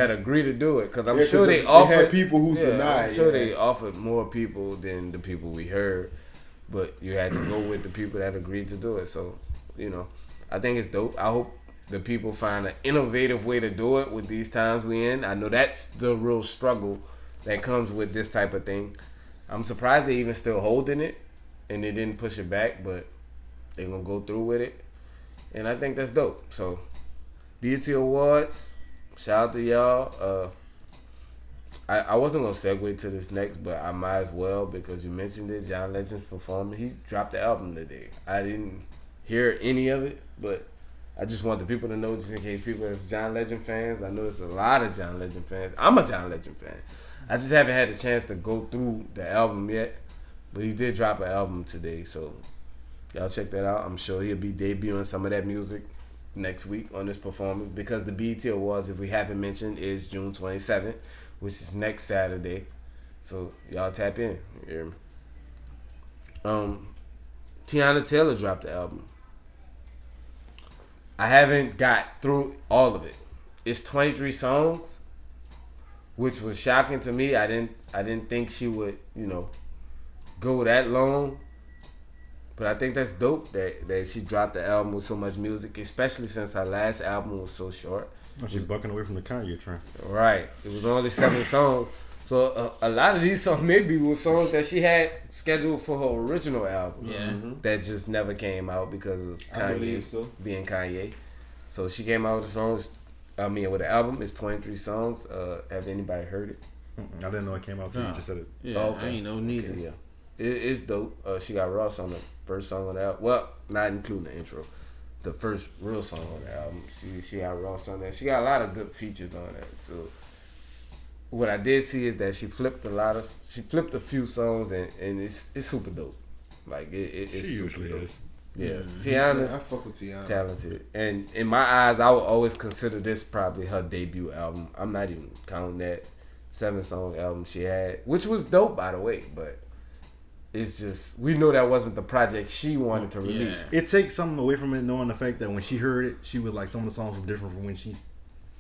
[SPEAKER 1] agree to do it. Because I'm
[SPEAKER 3] Yeah,
[SPEAKER 1] sure
[SPEAKER 3] 'cause
[SPEAKER 1] they
[SPEAKER 3] they
[SPEAKER 1] offered
[SPEAKER 3] had people who denied,
[SPEAKER 1] I'm sure
[SPEAKER 3] yeah.
[SPEAKER 1] they offered more people than the people we heard, but you had to go with the people that agreed to do it. So, you know, I think it's dope. I hope the people find an innovative way to do it with these times we in. I know that's the real struggle that comes with this type of thing. I'm surprised they even still holding it and they didn't push it back, but they're gonna go through with it. And I think that's dope. So BET Awards, shout out to y'all. I wasn't gonna segue to this next, but I might as well because you mentioned it. John Legend's performing. He dropped the album today. I didn't hear any of it, but I just want the people to know, just in case people that's John Legend fans. I know there's a lot of John Legend fans. I'm a John Legend fan. I just haven't had the chance to go through the album yet, but he did drop an album today, so y'all check that out. I'm sure he'll be debuting some of that music next week on this performance because the BET Awards, if we haven't mentioned, is June 27th, which is next Saturday. So y'all tap in. You hear me? Tiana Taylor dropped the album. I haven't got through all of it. It's 23 songs, which was shocking to me. I didn't think she would, go that long. But I think that's dope that she dropped the album with so much music, especially since her last album was so short.
[SPEAKER 2] oh, she's bucking away from the Kanye trend.
[SPEAKER 1] Right. It was only 7 songs. So a lot of these songs maybe were songs that she had scheduled for her original album.
[SPEAKER 5] Yeah.
[SPEAKER 1] That just never came out because of
[SPEAKER 3] I believe
[SPEAKER 1] Kanye
[SPEAKER 3] so.
[SPEAKER 1] being Kanye. So she came out with the songs. With the album. It's 23 songs. Have anybody heard it?
[SPEAKER 2] I didn't know it came out till you
[SPEAKER 5] Nah.
[SPEAKER 2] just said it.
[SPEAKER 5] Yeah,
[SPEAKER 1] Oh, okay.
[SPEAKER 5] I ain't know neither.
[SPEAKER 1] Okay, yeah. It's dope. She got Ross on the first song on the album. Well, not including the intro. The first real song on the album. She got Ross on there. She got a lot of good features on that. So what I did see is that she flipped a few songs and it's super dope. Like it's
[SPEAKER 2] She
[SPEAKER 1] super
[SPEAKER 2] usually
[SPEAKER 1] dope.
[SPEAKER 2] is.
[SPEAKER 1] Yeah.
[SPEAKER 3] Yeah, I
[SPEAKER 1] Tiana's
[SPEAKER 3] fuck with Tiana.
[SPEAKER 1] talented. And in my eyes, I would always consider this probably her debut album. I'm not even counting that 7-song album she had, which was dope by the way, but it's just, we know that wasn't the project she wanted to release.
[SPEAKER 5] Yeah.
[SPEAKER 2] It takes something away from it, knowing the fact that when she heard it, she was like, some of the songs were different from when she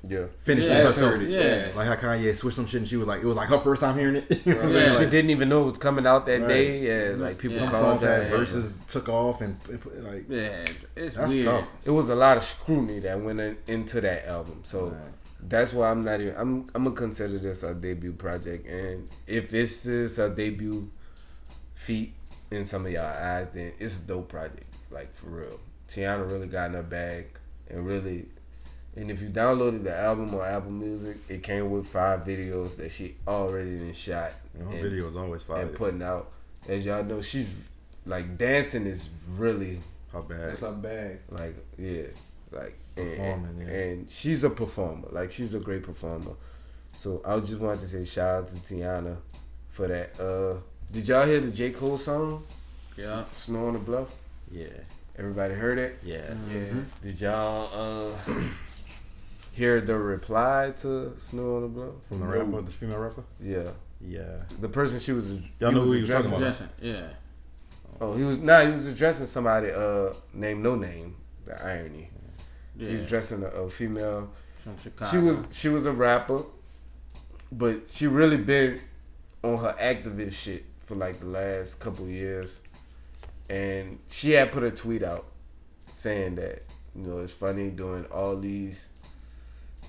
[SPEAKER 1] Yeah.
[SPEAKER 2] finished
[SPEAKER 5] Yeah,
[SPEAKER 2] it herself.
[SPEAKER 3] heard it,
[SPEAKER 5] yeah.
[SPEAKER 2] Like how Kanye switched some shit, and she was like, it was like her first time hearing it.
[SPEAKER 5] Yeah.
[SPEAKER 1] She didn't even know it was coming out that
[SPEAKER 2] Right.
[SPEAKER 1] day. Yeah, like people
[SPEAKER 2] Some
[SPEAKER 1] called
[SPEAKER 2] songs had
[SPEAKER 1] that.
[SPEAKER 2] verses took off, and like
[SPEAKER 5] Yeah, it's
[SPEAKER 2] that's
[SPEAKER 5] weird.
[SPEAKER 2] tough.
[SPEAKER 1] It was a lot of scrutiny that went into that album. So
[SPEAKER 2] Right.
[SPEAKER 1] that's why I'm not even. I'm gonna consider this a debut project, and if this is a debut feat in some of y'all eyes, then it's a dope project. Like for real, Tiana really got in her bag and really. And if you downloaded the album or Apple Music, it came with 5 videos that she already done shot
[SPEAKER 2] Her
[SPEAKER 1] and,
[SPEAKER 2] video is always fire.
[SPEAKER 1] and putting out. As y'all know, she's like dancing is really
[SPEAKER 2] How bad?
[SPEAKER 3] That's our bag.
[SPEAKER 1] like like
[SPEAKER 2] Performing, yeah.
[SPEAKER 1] and she's a performer. Like she's a great performer. So I just wanted to say shout out to Tiana for that. Did y'all hear the J. Cole song?
[SPEAKER 5] Yeah.
[SPEAKER 1] Snow on the Bluff?
[SPEAKER 2] Yeah.
[SPEAKER 1] Everybody heard it?
[SPEAKER 2] Yeah.
[SPEAKER 3] Yeah.
[SPEAKER 1] Did y'all hear the reply to Snow on the Bluff?
[SPEAKER 2] From the rapper, the female rapper.
[SPEAKER 1] Yeah.
[SPEAKER 2] Yeah.
[SPEAKER 1] The person she was
[SPEAKER 2] Y'all know who he was talking about?
[SPEAKER 5] Jackson, yeah.
[SPEAKER 1] Oh, he was addressing somebody named No Name. The irony.
[SPEAKER 5] Yeah.
[SPEAKER 1] He was addressing a female.
[SPEAKER 5] From Chicago.
[SPEAKER 1] She was a rapper, but she really been on her activist shit for like the last couple of years. And she had put a tweet out saying that, you know, it's funny during all these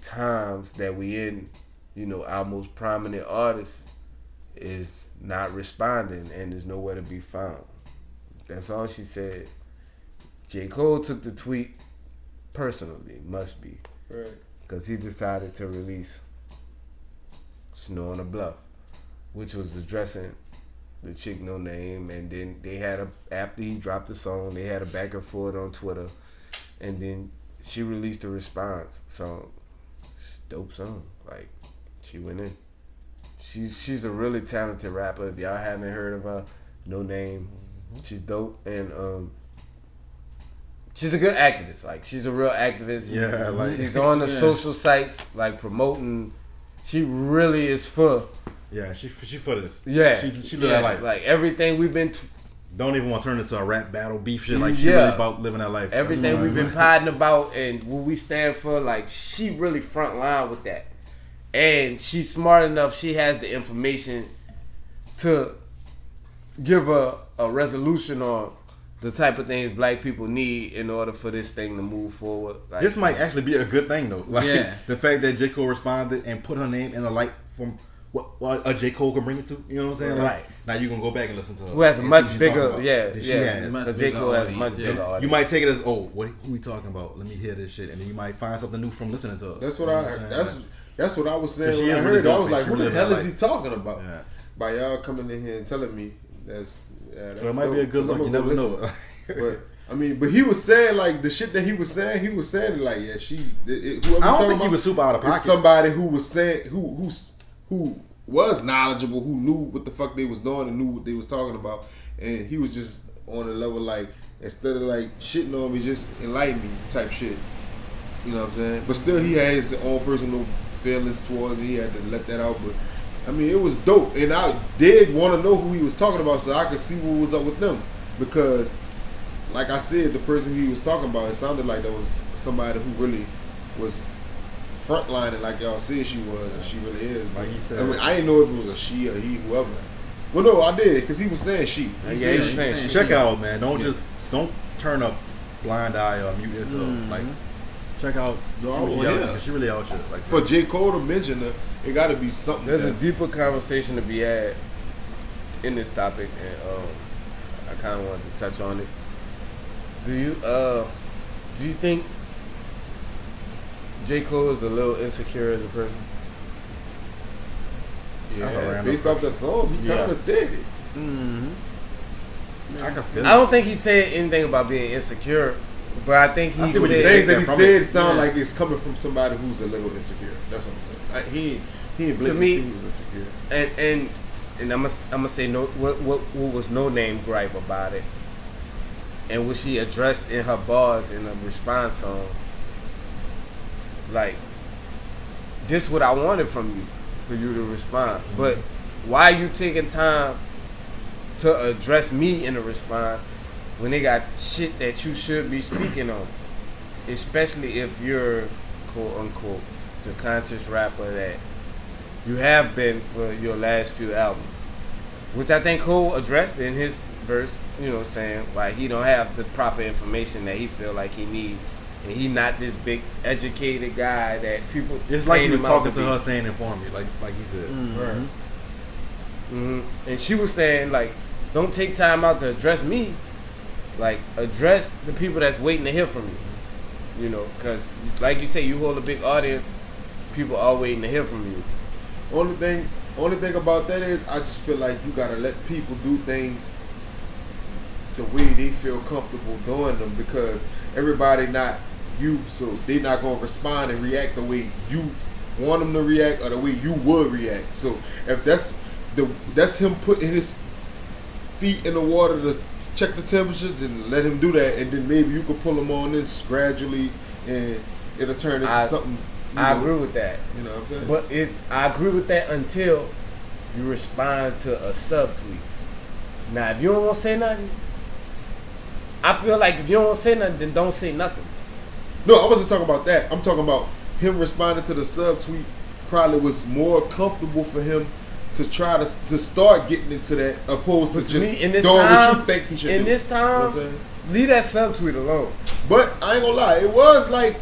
[SPEAKER 1] times that we in, you know, our most prominent artist is not responding and there's nowhere to be found. That's all she said. J. Cole took the tweet personally, must be,
[SPEAKER 3] Right.
[SPEAKER 1] because he decided to release Snow on the Bluff, which was addressing the chick No Name, and then they had after he dropped the song, they had a back and forth on Twitter, and then she released a response. So it's a dope song. Like she went in. She's a really talented rapper. If y'all haven't heard of her, No Name, she's dope, and she's a good activist. Like she's a real activist.
[SPEAKER 2] Yeah, like-
[SPEAKER 1] she's on the social sites, like promoting. She really is for.
[SPEAKER 2] Yeah, she for this.
[SPEAKER 1] Yeah,
[SPEAKER 2] She live that life.
[SPEAKER 1] Like everything we've been,
[SPEAKER 2] Don't even want to turn into a rap battle beef shit. Like she
[SPEAKER 1] Yeah.
[SPEAKER 2] really about living that life.
[SPEAKER 1] everything
[SPEAKER 2] That's
[SPEAKER 1] we've
[SPEAKER 2] what
[SPEAKER 1] been potting about, and what we stand for. Like she really front line with that, and she's smart enough. She has the information to give a resolution on the type of things black people need in order for this thing to move forward. Like,
[SPEAKER 2] This might actually be a good thing though. Like
[SPEAKER 5] Yeah.
[SPEAKER 2] the fact that J. Cole responded and put her name in the light from what a J. Cole can bring it to. You know what I'm saying? Like,
[SPEAKER 1] Right.
[SPEAKER 2] now you can go back and listen to her.
[SPEAKER 1] who has a
[SPEAKER 2] and
[SPEAKER 1] much
[SPEAKER 2] see what she's talking
[SPEAKER 1] bigger,
[SPEAKER 2] about.
[SPEAKER 1] yeah,
[SPEAKER 2] That she
[SPEAKER 1] yeah.
[SPEAKER 2] has.
[SPEAKER 5] Much
[SPEAKER 1] Because J.
[SPEAKER 5] bigger
[SPEAKER 1] Cole has a much
[SPEAKER 5] audience,
[SPEAKER 1] bigger
[SPEAKER 5] yeah.
[SPEAKER 1] audience.
[SPEAKER 2] You might take it as, oh, who we talking about? Let me hear this shit, and then you might find something new from listening to her.
[SPEAKER 3] That's what
[SPEAKER 2] You know
[SPEAKER 3] I.
[SPEAKER 2] I'm saying?
[SPEAKER 3] That's what I was
[SPEAKER 2] So
[SPEAKER 3] saying
[SPEAKER 2] she
[SPEAKER 3] when I
[SPEAKER 2] is really
[SPEAKER 3] heard it. I
[SPEAKER 2] dope,
[SPEAKER 3] was
[SPEAKER 2] and
[SPEAKER 3] like,
[SPEAKER 2] she
[SPEAKER 3] "Who the
[SPEAKER 2] really
[SPEAKER 3] hell
[SPEAKER 2] live
[SPEAKER 3] is he
[SPEAKER 2] life.
[SPEAKER 3] talking about?"
[SPEAKER 2] Yeah.
[SPEAKER 3] By y'all coming in here and telling me that's
[SPEAKER 2] So it might be a good look. You never know.
[SPEAKER 3] But I mean, but he was saying like the shit that he was saying it like, yeah, whoever
[SPEAKER 2] I don't
[SPEAKER 3] talking
[SPEAKER 2] think he
[SPEAKER 3] about
[SPEAKER 2] was super out of
[SPEAKER 3] is
[SPEAKER 2] pocket.
[SPEAKER 3] somebody who was saying who was knowledgeable, who knew what the fuck they was doing and knew what they was talking about, and he was just on a level like, instead of like shitting on me, just enlighten me type shit. You know what I'm saying? But still, he had his own personal feelings towards it. He had to let that out. But I mean, it was dope, and I did want to know who he was talking about so I could see what was up with them, because like I said, the person he was talking about, it sounded like that was somebody who really was frontlining, like y'all said she was, and she really is.
[SPEAKER 2] Like he said.
[SPEAKER 3] I mean, I didn't know if it was a she or he, whoever. Well, no, I did, because he was saying she. He
[SPEAKER 1] Yeah,
[SPEAKER 3] said
[SPEAKER 1] he was
[SPEAKER 3] she.
[SPEAKER 1] saying she.
[SPEAKER 2] Check out, man. Don't turn a blind eye or mute into her. Like, check out.
[SPEAKER 3] No,
[SPEAKER 2] See what she
[SPEAKER 3] yeah.
[SPEAKER 2] out, 'cause she really out shit. Like
[SPEAKER 3] For J. Cole to mention her, it got to be something.
[SPEAKER 1] There's a
[SPEAKER 3] that-
[SPEAKER 1] deeper conversation to be had in this topic, and I kind of wanted to touch on it. Do you think J. Cole is a little insecure as a person?
[SPEAKER 2] That's a
[SPEAKER 3] Yeah,
[SPEAKER 2] random
[SPEAKER 3] based off that song, he kind
[SPEAKER 1] Yeah.
[SPEAKER 3] of said it.
[SPEAKER 2] I can feel
[SPEAKER 1] I don't think he said anything about being insecure, but I think he
[SPEAKER 2] I see what
[SPEAKER 3] The
[SPEAKER 2] you
[SPEAKER 1] said
[SPEAKER 3] things that he
[SPEAKER 2] from
[SPEAKER 3] said
[SPEAKER 2] it.
[SPEAKER 3] sound
[SPEAKER 5] Yeah.
[SPEAKER 3] like it's coming from somebody who's a little insecure. That's what I'm saying. He ain't blatantly
[SPEAKER 1] me-
[SPEAKER 3] say he was insecure.
[SPEAKER 1] and I'm gonna say no. What was No Name gripe about it, and what she addressed in her bars in a response song. Like, this what I wanted from you, for you to respond. But why you taking time to address me in a response when they got shit that you should be speaking on? Especially if you're, quote unquote, the conscious rapper that you have been for your last few albums. Which I think Cole addressed in his verse, you know, saying why he don't have the proper information that he feel like he needs. And he not this big educated guy that people.
[SPEAKER 2] It's like he
[SPEAKER 1] paint
[SPEAKER 2] was
[SPEAKER 1] him out
[SPEAKER 2] talking to
[SPEAKER 1] be.
[SPEAKER 2] her saying inform me, like he said.
[SPEAKER 1] Mhm. And she was saying, like, don't take time out to address me. Like, address the people that's waiting to hear from you. You know, because, like you say, you hold a big audience. People are waiting to hear from you.
[SPEAKER 3] Only thing about that is, I just feel like you gotta let people do things the way they feel comfortable doing them because everybody not you, so they not gonna respond and react the way you want them to react or the way you would react. So if that's him putting his feet in the water to check the temperature, then let him do that, and then maybe you could pull him on this gradually, and it'll turn into something.
[SPEAKER 1] I agree with that.
[SPEAKER 3] You know what I'm saying?
[SPEAKER 1] But I agree with that until you respond to a subtweet. Now, if you don't want to say nothing, I feel like if you don't want to say nothing, then don't say nothing.
[SPEAKER 3] No, I wasn't talking about that. I'm talking about him responding to the subtweet. Probably was more comfortable for him to try to start getting into that, opposed to just
[SPEAKER 1] in this
[SPEAKER 3] doing
[SPEAKER 1] time,
[SPEAKER 3] what you think he should do.
[SPEAKER 1] In this time,
[SPEAKER 3] you know what I'm saying?
[SPEAKER 1] Leave that subtweet alone.
[SPEAKER 3] But I ain't gonna lie, it was like,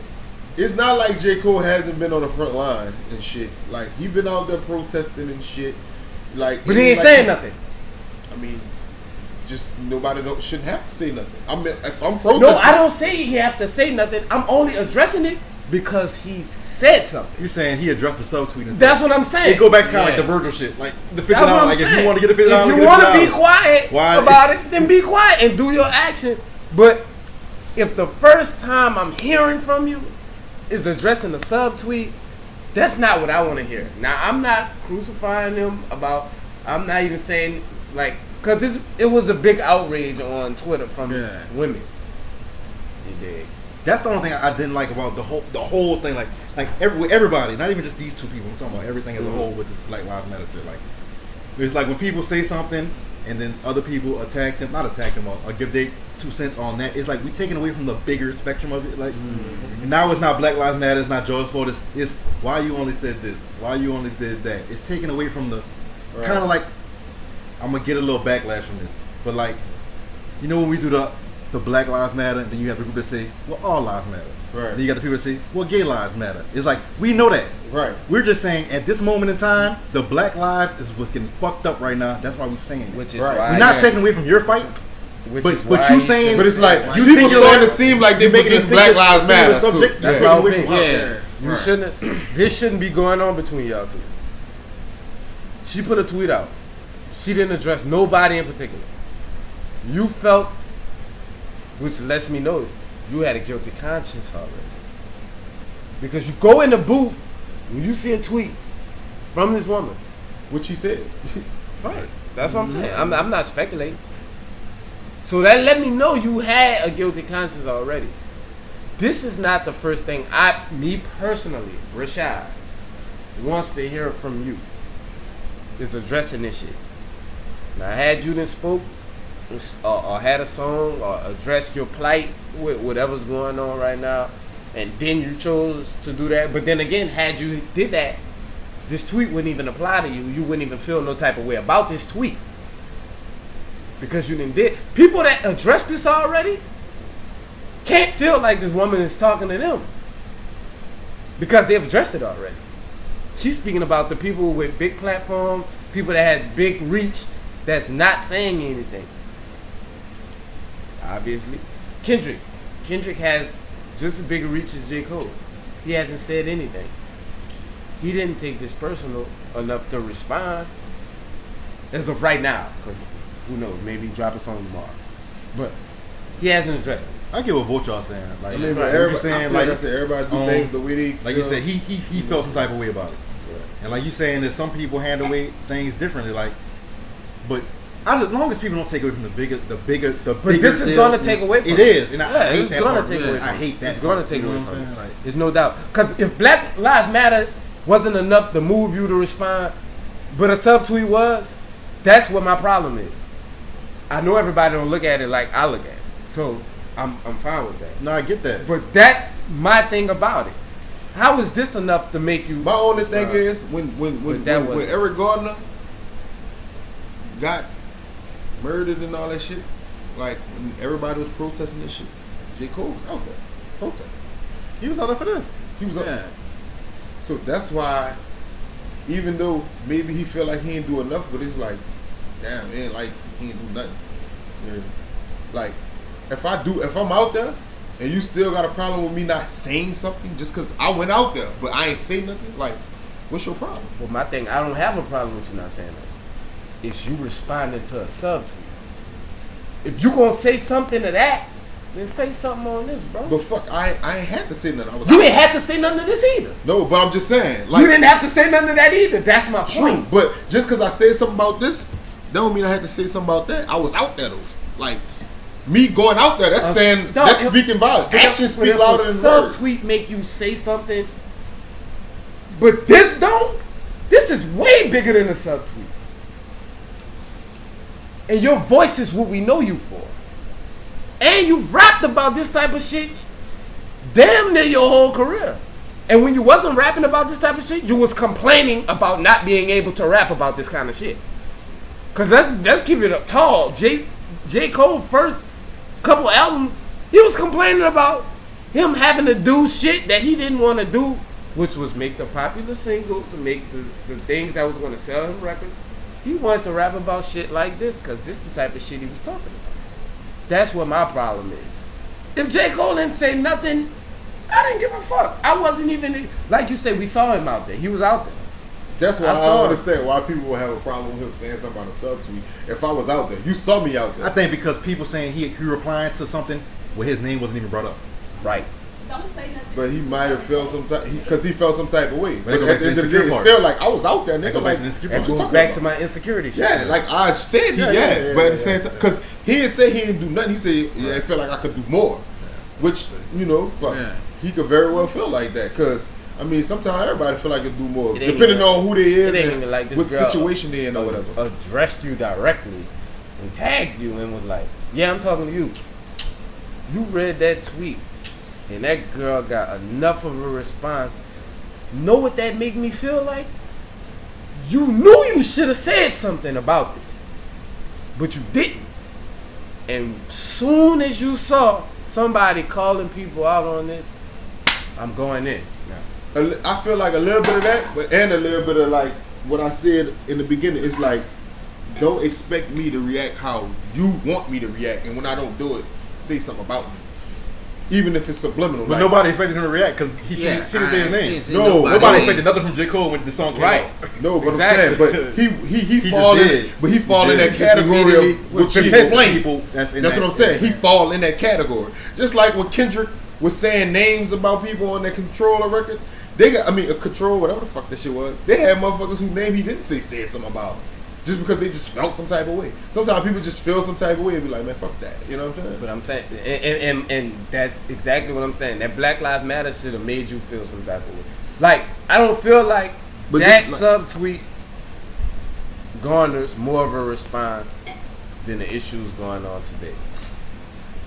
[SPEAKER 3] it's not like J. Cole hasn't been on the front line and shit. Like, he been out there protesting and shit. Like,
[SPEAKER 1] But he ain't saying nothing.
[SPEAKER 3] I mean, just nobody shouldn't have to say nothing. I mean, if I'm protesting.
[SPEAKER 1] No, I don't say he have to say nothing. I'm only addressing it because he said something.
[SPEAKER 2] You saying he addressed the subtweet and
[SPEAKER 1] That's what I'm saying.
[SPEAKER 2] It go back to kind of
[SPEAKER 5] Yeah.
[SPEAKER 2] like the Virgil shit, like the $50.
[SPEAKER 1] That's what I'm
[SPEAKER 2] Like
[SPEAKER 1] saying.
[SPEAKER 2] if you want to get a $50,
[SPEAKER 1] if you want to be quiet
[SPEAKER 2] Why?
[SPEAKER 1] about it, then be quiet and do your action. But if the first time I'm hearing from you is addressing a subtweet, that's not what I want to hear. Now, I'm not crucifying him about. I'm not even saying like because it was a big outrage on Twitter from women. You dig?
[SPEAKER 2] That's the only thing I didn't like about the whole thing. Like everybody, not even just these two people. I'm talking about everything as a whole with this Black Lives Matter. Like it's like when people say something and then other people not attack them or give their 2 cents on that. It's like we taking away from the bigger spectrum of it. Like now it's not Black Lives Matter. It's not George Floyd. It's why you only said this. Why you only did that. It's taken away from the kind of like I'm gonna get a little backlash from this, but like you know when we do the Black Lives Matter, then you have the group that say, well, all lives matter.
[SPEAKER 3] Right.
[SPEAKER 2] Then you got the people that say, well, gay lives matter. It's like, we know that.
[SPEAKER 3] Right.
[SPEAKER 2] We're just saying, at this moment in time, the black lives is what's getting fucked up right now. That's why we're saying it.
[SPEAKER 1] Which is
[SPEAKER 3] Right.
[SPEAKER 1] why
[SPEAKER 2] We're not taking away from your fight, but you saying...
[SPEAKER 3] But it's like,
[SPEAKER 2] you
[SPEAKER 3] people
[SPEAKER 2] singular-
[SPEAKER 3] starting to seem like they're
[SPEAKER 2] making
[SPEAKER 3] forgetting
[SPEAKER 2] a
[SPEAKER 3] Black
[SPEAKER 2] singular-
[SPEAKER 3] Lives Matter.
[SPEAKER 2] singular subject.
[SPEAKER 3] So,
[SPEAKER 2] That's
[SPEAKER 3] yeah.
[SPEAKER 2] all away from us.
[SPEAKER 5] Yeah.
[SPEAKER 1] You
[SPEAKER 3] Right.
[SPEAKER 1] shouldn't. This shouldn't be going on between y'all two. She put a tweet out. She didn't address nobody in particular. You felt, which lets me know you had a guilty conscience already. Because you go in the booth when you see a tweet from this woman.
[SPEAKER 3] What she said.
[SPEAKER 1] Right. That's what I'm saying. I'm not speculating. So that let me know you had a guilty conscience already. This is not the first thing me personally, Rashad, wants to hear from you. Is addressing this shit. Now, had you done spoke or had a song or addressed your plight with whatever's going on right now, and then you chose to do that, but then again, had you did that, this tweet wouldn't even apply to you. You wouldn't even feel no type of way about this tweet. Because you didn't did. People that address this already can't feel like this woman is talking to them. Because they've addressed it already. She's speaking about the people with big platforms, people that had big reach, that's not saying anything. Obviously. Kendrick has just as big a reach as J. Cole. He hasn't said anything. He didn't take this personal enough to respond as of right now. Because who knows, maybe drop a song tomorrow. But he hasn't addressed it.
[SPEAKER 2] I get what both y'all saying. Like,
[SPEAKER 3] I mean, but
[SPEAKER 2] what
[SPEAKER 3] everybody,
[SPEAKER 2] you saying,
[SPEAKER 3] like I said, everybody do things the way they feel.
[SPEAKER 2] like you said, he felt some type of way about it. And like you saying that some people handle things differently. Like, but as long as people don't take away from the bigger.
[SPEAKER 1] But this is going to take away from
[SPEAKER 2] it. It is, and I hate
[SPEAKER 1] it's
[SPEAKER 2] that
[SPEAKER 1] going
[SPEAKER 2] part.
[SPEAKER 1] to take away from
[SPEAKER 2] I hate that.
[SPEAKER 1] It's going to
[SPEAKER 2] part.
[SPEAKER 1] take
[SPEAKER 2] You know
[SPEAKER 1] away
[SPEAKER 2] what
[SPEAKER 1] from
[SPEAKER 2] I'm
[SPEAKER 1] it.
[SPEAKER 2] saying? Like,
[SPEAKER 1] There's no doubt. Because if Black Lives Matter wasn't enough to move you to respond, but a subtweet was, that's what my problem is. I know everybody don't look at it like I look at it. So I'm fine with that.
[SPEAKER 2] no, I get that.
[SPEAKER 1] But that's my thing about it. How is this enough to make you?
[SPEAKER 3] My only thing is when Eric Gardner got murdered and all that shit, like when everybody was protesting this shit, J. Cole was out there protesting.
[SPEAKER 2] He was out there for this.
[SPEAKER 3] He was up.
[SPEAKER 5] Yeah.
[SPEAKER 3] So that's why, even though maybe he feel like he ain't do enough, but it's like, damn man, like he ain't do nothing. Yeah. Like if I'm out there and you still got a problem with me not saying something just because I went out there, but I ain't say nothing, like, what's your problem?
[SPEAKER 1] Well, my thing, I don't have a problem with you not saying that. It's you responding to a subtweet. if you gonna say something to that, then say something on this, bro.
[SPEAKER 3] But fuck, I ain't had to say nothing. I was
[SPEAKER 1] You
[SPEAKER 3] out.
[SPEAKER 1] didn't have to say nothing to this either.
[SPEAKER 3] No, but I'm just saying. Like,
[SPEAKER 1] You didn't have to say nothing to that either. That's my
[SPEAKER 3] true,
[SPEAKER 1] point.
[SPEAKER 3] but just because I said something about this, don't mean I had to say something about that. I was out there though. Like, me going out there, that's saying,
[SPEAKER 1] no,
[SPEAKER 3] that's
[SPEAKER 1] if-
[SPEAKER 3] speaking volume. Actions speak
[SPEAKER 1] But if
[SPEAKER 3] louder
[SPEAKER 1] a
[SPEAKER 3] than words.
[SPEAKER 1] subtweet make you say something, but this don't. This is way bigger than a subtweet. And your voice is what we know you for. And you've rapped about this type of shit damn near your whole career. And when you wasn't rapping about this type of shit, you was complaining about not being able to rap about this kind of shit. Cause let's keep it up tall. J. Cole first couple albums, he was complaining about him having to do shit that he didn't want to do, which was make the popular singles, to make the things that was going to sell him records. He wanted to rap about shit like this because this the type of shit he was talking about. That's what my problem is. If J. Cole didn't say nothing, I didn't give a fuck. I wasn't even, like you said, we saw him out there. He was out there.
[SPEAKER 3] That's why
[SPEAKER 1] I
[SPEAKER 3] I
[SPEAKER 1] saw
[SPEAKER 3] don't
[SPEAKER 1] it.
[SPEAKER 3] understand why people will have a problem with him saying something about a subtweet. If I was out there, you saw me out there.
[SPEAKER 2] I think because people saying he replying to something where his name wasn't even brought up.
[SPEAKER 1] Right.
[SPEAKER 7] Don't say nothing.
[SPEAKER 3] But he might have felt some type, because he felt some type of way.
[SPEAKER 2] But it
[SPEAKER 3] But
[SPEAKER 2] go
[SPEAKER 3] at
[SPEAKER 2] back
[SPEAKER 3] the
[SPEAKER 2] to
[SPEAKER 3] end of the
[SPEAKER 2] the
[SPEAKER 3] day, it's
[SPEAKER 2] insecure
[SPEAKER 3] still like, I was out there,
[SPEAKER 2] That
[SPEAKER 3] nigga.
[SPEAKER 2] go back
[SPEAKER 3] Like,
[SPEAKER 2] to the insecure
[SPEAKER 1] That
[SPEAKER 3] what you
[SPEAKER 1] goes
[SPEAKER 3] talking
[SPEAKER 1] back
[SPEAKER 3] about?
[SPEAKER 1] to my insecurity shit.
[SPEAKER 3] Yeah, like I said,
[SPEAKER 2] Yeah,
[SPEAKER 3] but at the same time, because he didn't say he didn't do nothing. He said, yeah, I feel like I could do more. Which, you know, fuck,
[SPEAKER 5] Yeah.
[SPEAKER 3] he could very well feel like that. Because, I mean, sometimes everybody feel like they do more.
[SPEAKER 1] It ain't
[SPEAKER 3] Depending
[SPEAKER 1] even-
[SPEAKER 3] on who they is
[SPEAKER 1] it ain't
[SPEAKER 3] and
[SPEAKER 1] even like this
[SPEAKER 3] what
[SPEAKER 1] girl
[SPEAKER 3] situation they in or whatever.
[SPEAKER 1] addressed you directly and tagged you and was like, yeah, I'm talking to you. You read that tweet and that girl got enough of a response. Know what that made me feel like? You knew you should have said something about this, but you didn't. And soon as you saw somebody calling people out on this, I'm going in. Now,
[SPEAKER 3] I feel like a little bit of that, but and a little bit of like what I said in the beginning. It's like, don't expect me to react how you want me to react, and when I don't do it, say something about me, even if it's subliminal.
[SPEAKER 2] But
[SPEAKER 3] like,
[SPEAKER 2] nobody expected him to react because she didn't say his name.
[SPEAKER 3] No,
[SPEAKER 2] Nobody expected nothing from J. Cole when the song came
[SPEAKER 1] Right.
[SPEAKER 2] out.
[SPEAKER 3] No, but
[SPEAKER 1] Exactly.
[SPEAKER 3] I'm saying, but he
[SPEAKER 2] He
[SPEAKER 3] fall
[SPEAKER 2] just
[SPEAKER 3] in,
[SPEAKER 2] did.
[SPEAKER 3] but he fall in
[SPEAKER 2] did.
[SPEAKER 3] that
[SPEAKER 2] Just
[SPEAKER 3] category
[SPEAKER 1] immediately
[SPEAKER 3] of
[SPEAKER 1] was
[SPEAKER 3] what she
[SPEAKER 1] defensive
[SPEAKER 3] explained.
[SPEAKER 2] People that's in
[SPEAKER 3] That's
[SPEAKER 2] that-
[SPEAKER 3] what I'm saying. He fall in that category. Just like when Kendrick was saying names about people on that Controller record. They got, I mean, a Control, whatever the fuck that shit was. They had motherfuckers whose name he didn't say said something about. Just because they just felt some type of way. Sometimes people just feel some type of way and be like, man, fuck that. You know what I'm saying?
[SPEAKER 1] but I'm saying, and that's exactly what I'm saying. That Black Lives Matter should have made you feel some type of way. Like, I don't feel like
[SPEAKER 3] But
[SPEAKER 1] that
[SPEAKER 3] this,
[SPEAKER 1] subtweet garners more of a response than the issues going on today.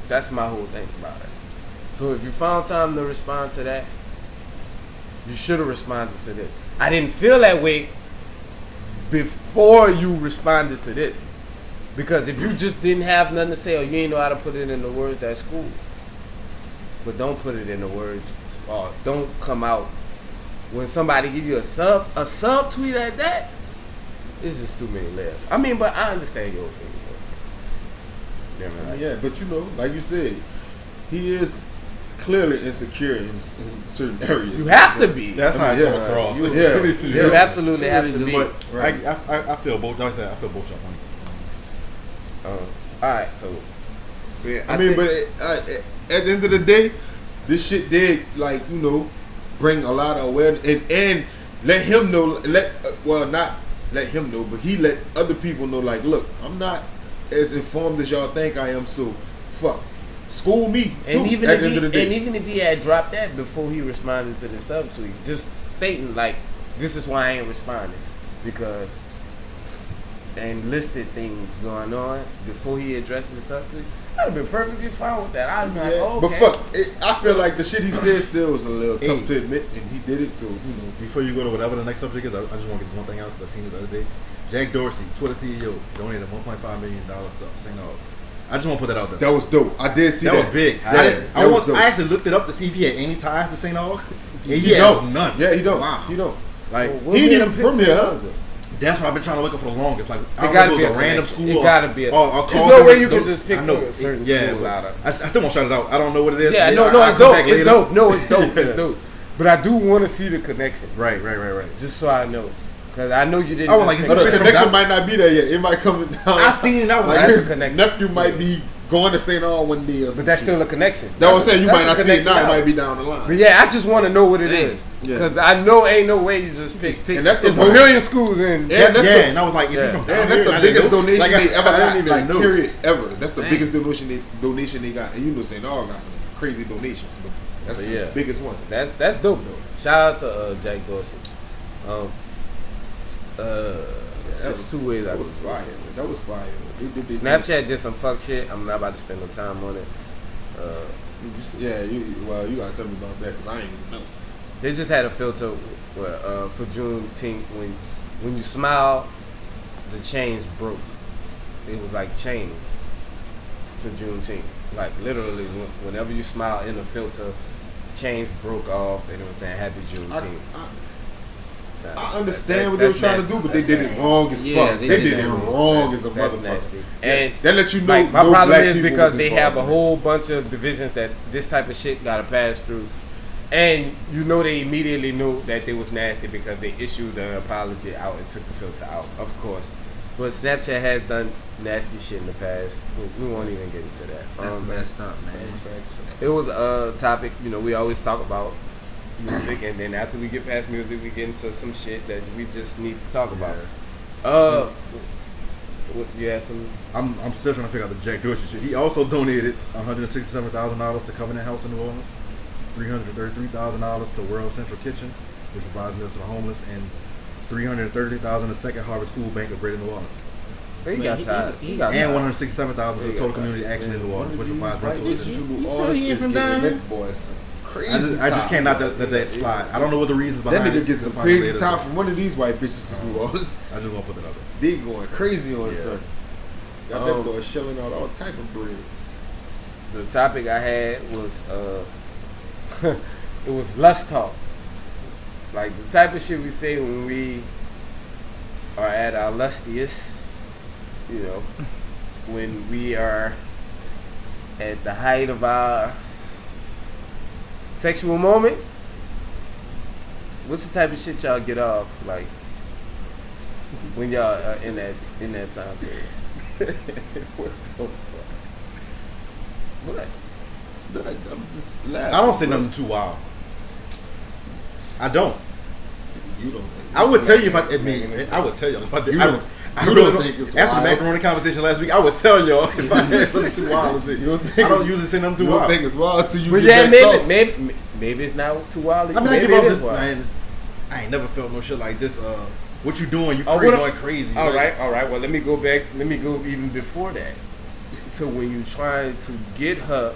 [SPEAKER 1] That's my whole thing about it. So if you found time to respond to that, you should have responded to this. I didn't feel that way before you responded to this. Because if you just didn't have nothing to say or you ain't know how to put it in the words, that's cool. But don't put it in the words, or don't come out when somebody give you a sub tweet like that. It's just too many layers. I mean, but I understand your opinion.
[SPEAKER 3] Yeah, but you know, like you said, he is clearly insecure in certain areas.
[SPEAKER 1] You have to be.
[SPEAKER 2] That's how it
[SPEAKER 3] Yeah.
[SPEAKER 2] come across.
[SPEAKER 3] Yeah.
[SPEAKER 1] You absolutely have to be.
[SPEAKER 2] But
[SPEAKER 3] Right.
[SPEAKER 2] I feel both. Like I said, I feel both y'all points.
[SPEAKER 1] All right, so yeah,
[SPEAKER 3] I mean,
[SPEAKER 1] think-
[SPEAKER 3] but at the end of the day, this shit did, like, you know, bring a lot of awareness and let him know. Well, not let him know, but he let other people know. Like, look, I'm not as informed as y'all think I am. So, fuck, school me too.
[SPEAKER 1] And even
[SPEAKER 3] at
[SPEAKER 1] if
[SPEAKER 3] the end of the day,
[SPEAKER 1] and even if he had dropped that before he responded to the subtweet, just stating like, this is why I ain't responding, because and listed things going on before he addressed the subtweet, I'd have been perfectly fine with that. I'd have been like,
[SPEAKER 3] yeah,
[SPEAKER 1] oh,
[SPEAKER 3] but
[SPEAKER 1] okay.
[SPEAKER 3] fuck, I feel like the shit he said still was a little tough
[SPEAKER 2] Hey.
[SPEAKER 3] to admit, and he did it. So, you know,
[SPEAKER 2] Before you go to whatever the next subject is, I just want to get this one thing out because I seen it the other day. Jack Dorsey, Twitter CEO, donated $1.5 million to St. Augustine. I just want to put that out there.
[SPEAKER 3] that was dope. I did see
[SPEAKER 2] That
[SPEAKER 3] that.
[SPEAKER 2] was big.
[SPEAKER 3] Yeah, that was dope.
[SPEAKER 2] I actually looked it up to see if he had any ties to St. Augustine. And he
[SPEAKER 3] He
[SPEAKER 2] has
[SPEAKER 3] don't.
[SPEAKER 2] none.
[SPEAKER 3] Yeah, he don't.
[SPEAKER 5] Wow.
[SPEAKER 3] He don't.
[SPEAKER 2] Like,
[SPEAKER 1] What
[SPEAKER 3] He
[SPEAKER 1] made
[SPEAKER 3] ain't
[SPEAKER 1] him
[SPEAKER 3] even from
[SPEAKER 1] pick
[SPEAKER 3] here,
[SPEAKER 1] St.
[SPEAKER 3] huh?
[SPEAKER 1] Augustine?
[SPEAKER 2] that's what I've been trying to look up for the longest. Like, I
[SPEAKER 1] It
[SPEAKER 2] don't
[SPEAKER 1] gotta
[SPEAKER 2] know if
[SPEAKER 1] be
[SPEAKER 2] it was
[SPEAKER 1] a
[SPEAKER 2] a random
[SPEAKER 1] connection.
[SPEAKER 2] school.
[SPEAKER 1] It gotta be a-
[SPEAKER 2] Or
[SPEAKER 1] There's
[SPEAKER 2] call
[SPEAKER 1] no
[SPEAKER 2] them-
[SPEAKER 1] way you can
[SPEAKER 2] those-
[SPEAKER 1] just pick
[SPEAKER 2] I know.
[SPEAKER 1] a certain
[SPEAKER 2] Yeah,
[SPEAKER 1] school
[SPEAKER 2] but
[SPEAKER 1] out of.
[SPEAKER 2] I still want to shout it out. I don't know what it is.
[SPEAKER 1] Yeah, no,
[SPEAKER 2] I'll
[SPEAKER 1] it's
[SPEAKER 2] come
[SPEAKER 1] dope.
[SPEAKER 2] back
[SPEAKER 1] It's
[SPEAKER 2] later.
[SPEAKER 1] dope. No, it's dope. It's dope. But I do want to see the connection,
[SPEAKER 2] Right.
[SPEAKER 1] just so I know. Cause I know you didn't.
[SPEAKER 2] I was like,
[SPEAKER 3] So the connection might not be there yet. It might come down.
[SPEAKER 2] I seen it. I was like,
[SPEAKER 1] That's
[SPEAKER 2] this
[SPEAKER 1] a connection.
[SPEAKER 3] nephew might be going to St. Aug one day or something.
[SPEAKER 1] but that's still a connection.
[SPEAKER 3] That's what I'm saying. You
[SPEAKER 1] That's
[SPEAKER 3] might
[SPEAKER 1] a
[SPEAKER 3] not see it
[SPEAKER 1] connection
[SPEAKER 3] now. It
[SPEAKER 1] out.
[SPEAKER 3] might be down the line.
[SPEAKER 1] But yeah, I just want to know what it
[SPEAKER 5] Dang.
[SPEAKER 1] is.
[SPEAKER 2] Yeah.
[SPEAKER 1] Cause I know ain't no way you just pick.
[SPEAKER 3] And that's the
[SPEAKER 1] It's a million schools in.
[SPEAKER 3] And that's
[SPEAKER 2] yeah,
[SPEAKER 3] the
[SPEAKER 2] and I was like, is he from down
[SPEAKER 3] And that's
[SPEAKER 2] here?
[SPEAKER 3] the
[SPEAKER 2] I didn't
[SPEAKER 3] biggest
[SPEAKER 2] know.
[SPEAKER 3] donation
[SPEAKER 2] Like,
[SPEAKER 3] they ever
[SPEAKER 2] I
[SPEAKER 3] got.
[SPEAKER 2] didn't even
[SPEAKER 3] Like,
[SPEAKER 2] know.
[SPEAKER 3] period, ever. That's the
[SPEAKER 5] Dang.
[SPEAKER 3] biggest donation they got. And you know St. Aug got some crazy donations. But that's
[SPEAKER 1] But
[SPEAKER 3] the
[SPEAKER 1] yeah.
[SPEAKER 3] biggest one.
[SPEAKER 1] That's dope though. Shout out to Jack Dorsey. That's two ways I
[SPEAKER 3] That
[SPEAKER 1] would
[SPEAKER 3] was fire. That was fire. They
[SPEAKER 1] Snapchat did some fuck shit. I'm not about to spend no time on it.
[SPEAKER 3] Yeah, you gotta tell me about that because I ain't even know.
[SPEAKER 1] They just had a filter where, for Juneteenth when you smile, the chains broke. It was like chains for Juneteenth. Like literally, whenever you smile in the filter, chains broke off, and it was saying Happy Juneteenth.
[SPEAKER 3] I understand what they were trying to do, but they did it wrong as
[SPEAKER 5] Yeah,
[SPEAKER 3] fuck.
[SPEAKER 5] they
[SPEAKER 3] They
[SPEAKER 5] did
[SPEAKER 3] did
[SPEAKER 5] it
[SPEAKER 3] it
[SPEAKER 5] wrong.
[SPEAKER 3] wrong as a
[SPEAKER 1] That's
[SPEAKER 3] motherfucker.
[SPEAKER 1] nasty.
[SPEAKER 3] And
[SPEAKER 1] And
[SPEAKER 3] that let you know.
[SPEAKER 1] like my
[SPEAKER 3] no
[SPEAKER 1] problem
[SPEAKER 3] black
[SPEAKER 1] is
[SPEAKER 3] people
[SPEAKER 1] because
[SPEAKER 3] was
[SPEAKER 1] they
[SPEAKER 3] involved
[SPEAKER 1] have a
[SPEAKER 3] in it.
[SPEAKER 1] whole bunch of divisions that this type of shit gotta pass through, and you know they immediately knew that they was nasty because they issued an apology out and took the filter out, of course. But Snapchat has done nasty shit in the past. We won't even get into that.
[SPEAKER 5] That's messed up, man.
[SPEAKER 1] It was a topic, we always talk about music, and then after we get past music, we get into some shit that we just need to talk about. What, you had some?
[SPEAKER 2] I'm still trying to figure out the Jack Dorsey shit. He also donated $167,000 to Covenant House in New Orleans, $333,000 to World Central Kitchen, which provides meals to the homeless, and $330,000 to Second Harvest Food Bank of Greater New Orleans,
[SPEAKER 1] He
[SPEAKER 5] Man,
[SPEAKER 1] got
[SPEAKER 5] he-
[SPEAKER 1] tired.
[SPEAKER 5] he-
[SPEAKER 1] He got
[SPEAKER 2] and
[SPEAKER 1] tired.
[SPEAKER 2] $167,000 to Total Community Action in New Orleans, which provides rental
[SPEAKER 5] you-
[SPEAKER 2] assistance.
[SPEAKER 5] you sure he ain't from down here?
[SPEAKER 3] Boys, crazy.
[SPEAKER 2] I just can't not let that slide. I don't know what the reasons behind
[SPEAKER 3] That
[SPEAKER 2] it.
[SPEAKER 3] nigga gets some
[SPEAKER 2] We'll find out
[SPEAKER 3] crazy
[SPEAKER 2] later.
[SPEAKER 3] time from one of these white bitches in New Orleans.
[SPEAKER 2] I just want to put that out
[SPEAKER 3] They going crazy on
[SPEAKER 2] Yeah.
[SPEAKER 3] son. Got that boy shelling out all type of bread.
[SPEAKER 1] The topic I had was it was lust talk, like the type of shit we say when we are at our lustiest, when we are at the height of our sexual moments. What's the type of shit y'all get off like when y'all are in that time period?
[SPEAKER 3] What the fuck?
[SPEAKER 1] What?
[SPEAKER 3] I'm just laughing.
[SPEAKER 2] I don't say nothing too wild. I don't.
[SPEAKER 3] You don't think?
[SPEAKER 2] I would tell you if I would tell y'all if I did.
[SPEAKER 3] You
[SPEAKER 2] I
[SPEAKER 3] don't-
[SPEAKER 2] I
[SPEAKER 3] you
[SPEAKER 2] really
[SPEAKER 3] don't think it's
[SPEAKER 2] after
[SPEAKER 3] wild?
[SPEAKER 2] the macaroni conversation last week, I would tell y'all if I had something too wild and shit.
[SPEAKER 3] You don't think
[SPEAKER 2] I don't
[SPEAKER 3] it-
[SPEAKER 2] usually say nothing too
[SPEAKER 3] You don't
[SPEAKER 2] wild.
[SPEAKER 3] think it's wild till you
[SPEAKER 1] But
[SPEAKER 3] get
[SPEAKER 1] yeah,
[SPEAKER 3] back soft.
[SPEAKER 1] maybe it's not too wild.
[SPEAKER 2] I mean, I
[SPEAKER 1] maybe
[SPEAKER 2] give off
[SPEAKER 1] it
[SPEAKER 2] this.
[SPEAKER 1] is wild.
[SPEAKER 2] Man, I ain't never felt no shit like this. What you doing? You
[SPEAKER 1] Oh,
[SPEAKER 2] crazy,
[SPEAKER 1] what-
[SPEAKER 2] going crazy.
[SPEAKER 1] All
[SPEAKER 2] like-
[SPEAKER 1] right. Well, let me go back. Let me go even before that. To when you trying to get her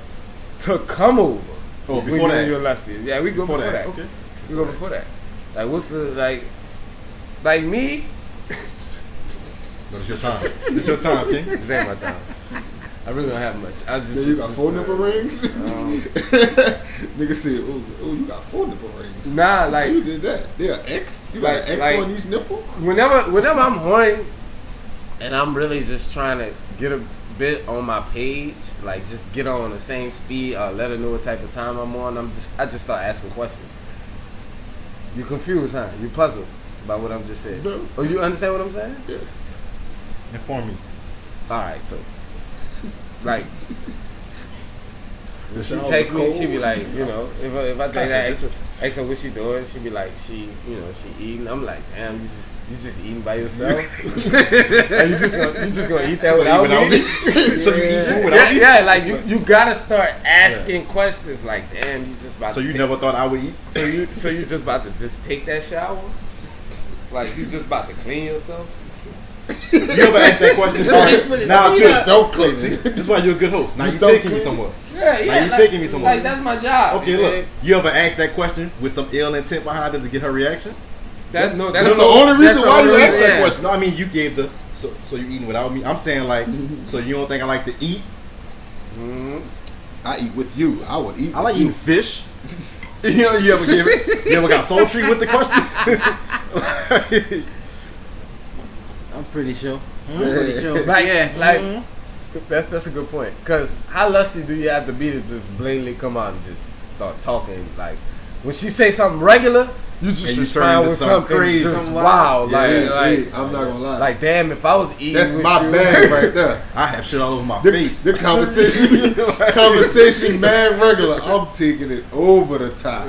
[SPEAKER 1] to come over.
[SPEAKER 2] Oh,
[SPEAKER 1] When
[SPEAKER 2] before
[SPEAKER 1] you
[SPEAKER 2] that.
[SPEAKER 1] in your lusty. Yeah, we go before that.
[SPEAKER 2] Okay.
[SPEAKER 1] We go before that. Like, what's the like me?
[SPEAKER 2] No, it's your time. It's your time, King.
[SPEAKER 1] This ain't my time. I really don't have much. I just
[SPEAKER 3] Then you got 4 nipple rings?
[SPEAKER 1] Um,
[SPEAKER 3] Nigga said, oh, you got 4 nipple rings.
[SPEAKER 1] Nah,
[SPEAKER 3] How
[SPEAKER 1] like
[SPEAKER 3] you did that? They are X? You got
[SPEAKER 1] Like-
[SPEAKER 3] an X
[SPEAKER 1] like-
[SPEAKER 3] on each nipple?
[SPEAKER 1] whenever I'm horny and I'm really just trying to get a bit on my page, like just get on the same speed or let her know what type of time I'm on, I just start asking questions. You confused, huh? You puzzled by what I'm just saying.
[SPEAKER 3] No.
[SPEAKER 1] Oh, you understand what I'm saying?
[SPEAKER 3] Yeah.
[SPEAKER 2] Inform me.
[SPEAKER 1] Alright, so like when she
[SPEAKER 3] shower
[SPEAKER 1] takes
[SPEAKER 3] was
[SPEAKER 1] me,
[SPEAKER 3] cold.
[SPEAKER 1] she be like, if I take her, ask her what she doing, she be like, she eating. I'm like, damn, you just eating by yourself. And you just gonna eat that without me?
[SPEAKER 2] So you eat food without me?
[SPEAKER 1] Yeah, like you gotta start asking questions. Like, damn, you just about.
[SPEAKER 2] So
[SPEAKER 1] to
[SPEAKER 2] you
[SPEAKER 1] take,
[SPEAKER 2] never thought I would eat?
[SPEAKER 1] So you just about to just take that shower? Like you just about to clean yourself?
[SPEAKER 2] You ever asked that question? Now
[SPEAKER 3] You're
[SPEAKER 2] you're
[SPEAKER 3] self-cleaning.
[SPEAKER 2] This is why you're a good host. Now
[SPEAKER 3] You
[SPEAKER 2] you're taking me
[SPEAKER 3] self-clean?
[SPEAKER 2] somewhere.
[SPEAKER 1] Yeah,
[SPEAKER 2] you taking me somewhere.
[SPEAKER 1] Like that's my job.
[SPEAKER 2] Okay,
[SPEAKER 1] man.
[SPEAKER 2] look. You ever asked that question with some ill intent behind it to get her reaction?
[SPEAKER 1] That's
[SPEAKER 3] That's the only reason
[SPEAKER 5] the
[SPEAKER 3] why you
[SPEAKER 5] only
[SPEAKER 3] asked that
[SPEAKER 5] reason.
[SPEAKER 3] question.
[SPEAKER 2] No, I mean you gave the so you eating without me. I'm saying like so you don't think I like to eat?
[SPEAKER 3] I eat with you. I would eat
[SPEAKER 2] I like
[SPEAKER 3] with you.
[SPEAKER 2] eating fish. You ever give it? You ever got sultry with the questions?
[SPEAKER 5] I'm pretty sure. Pretty sure.
[SPEAKER 1] Like,
[SPEAKER 5] Yeah.
[SPEAKER 1] like that's a good point. Cause how lusty do you have to be to just blatantly come out and just start talking? Like when she say something regular, You just
[SPEAKER 2] And you
[SPEAKER 1] respond
[SPEAKER 2] turn into
[SPEAKER 1] with
[SPEAKER 2] something
[SPEAKER 1] something
[SPEAKER 2] crazy.
[SPEAKER 1] just
[SPEAKER 5] Something
[SPEAKER 1] wild.
[SPEAKER 2] Yeah,
[SPEAKER 3] Hey, I'm not gonna lie.
[SPEAKER 1] Like damn, if I was eating
[SPEAKER 3] That's
[SPEAKER 1] with
[SPEAKER 3] my
[SPEAKER 1] you,
[SPEAKER 3] bag right there.
[SPEAKER 2] I have shit all over my
[SPEAKER 3] The,
[SPEAKER 2] face.
[SPEAKER 3] the conversation, man, regular. I'm taking it over the top.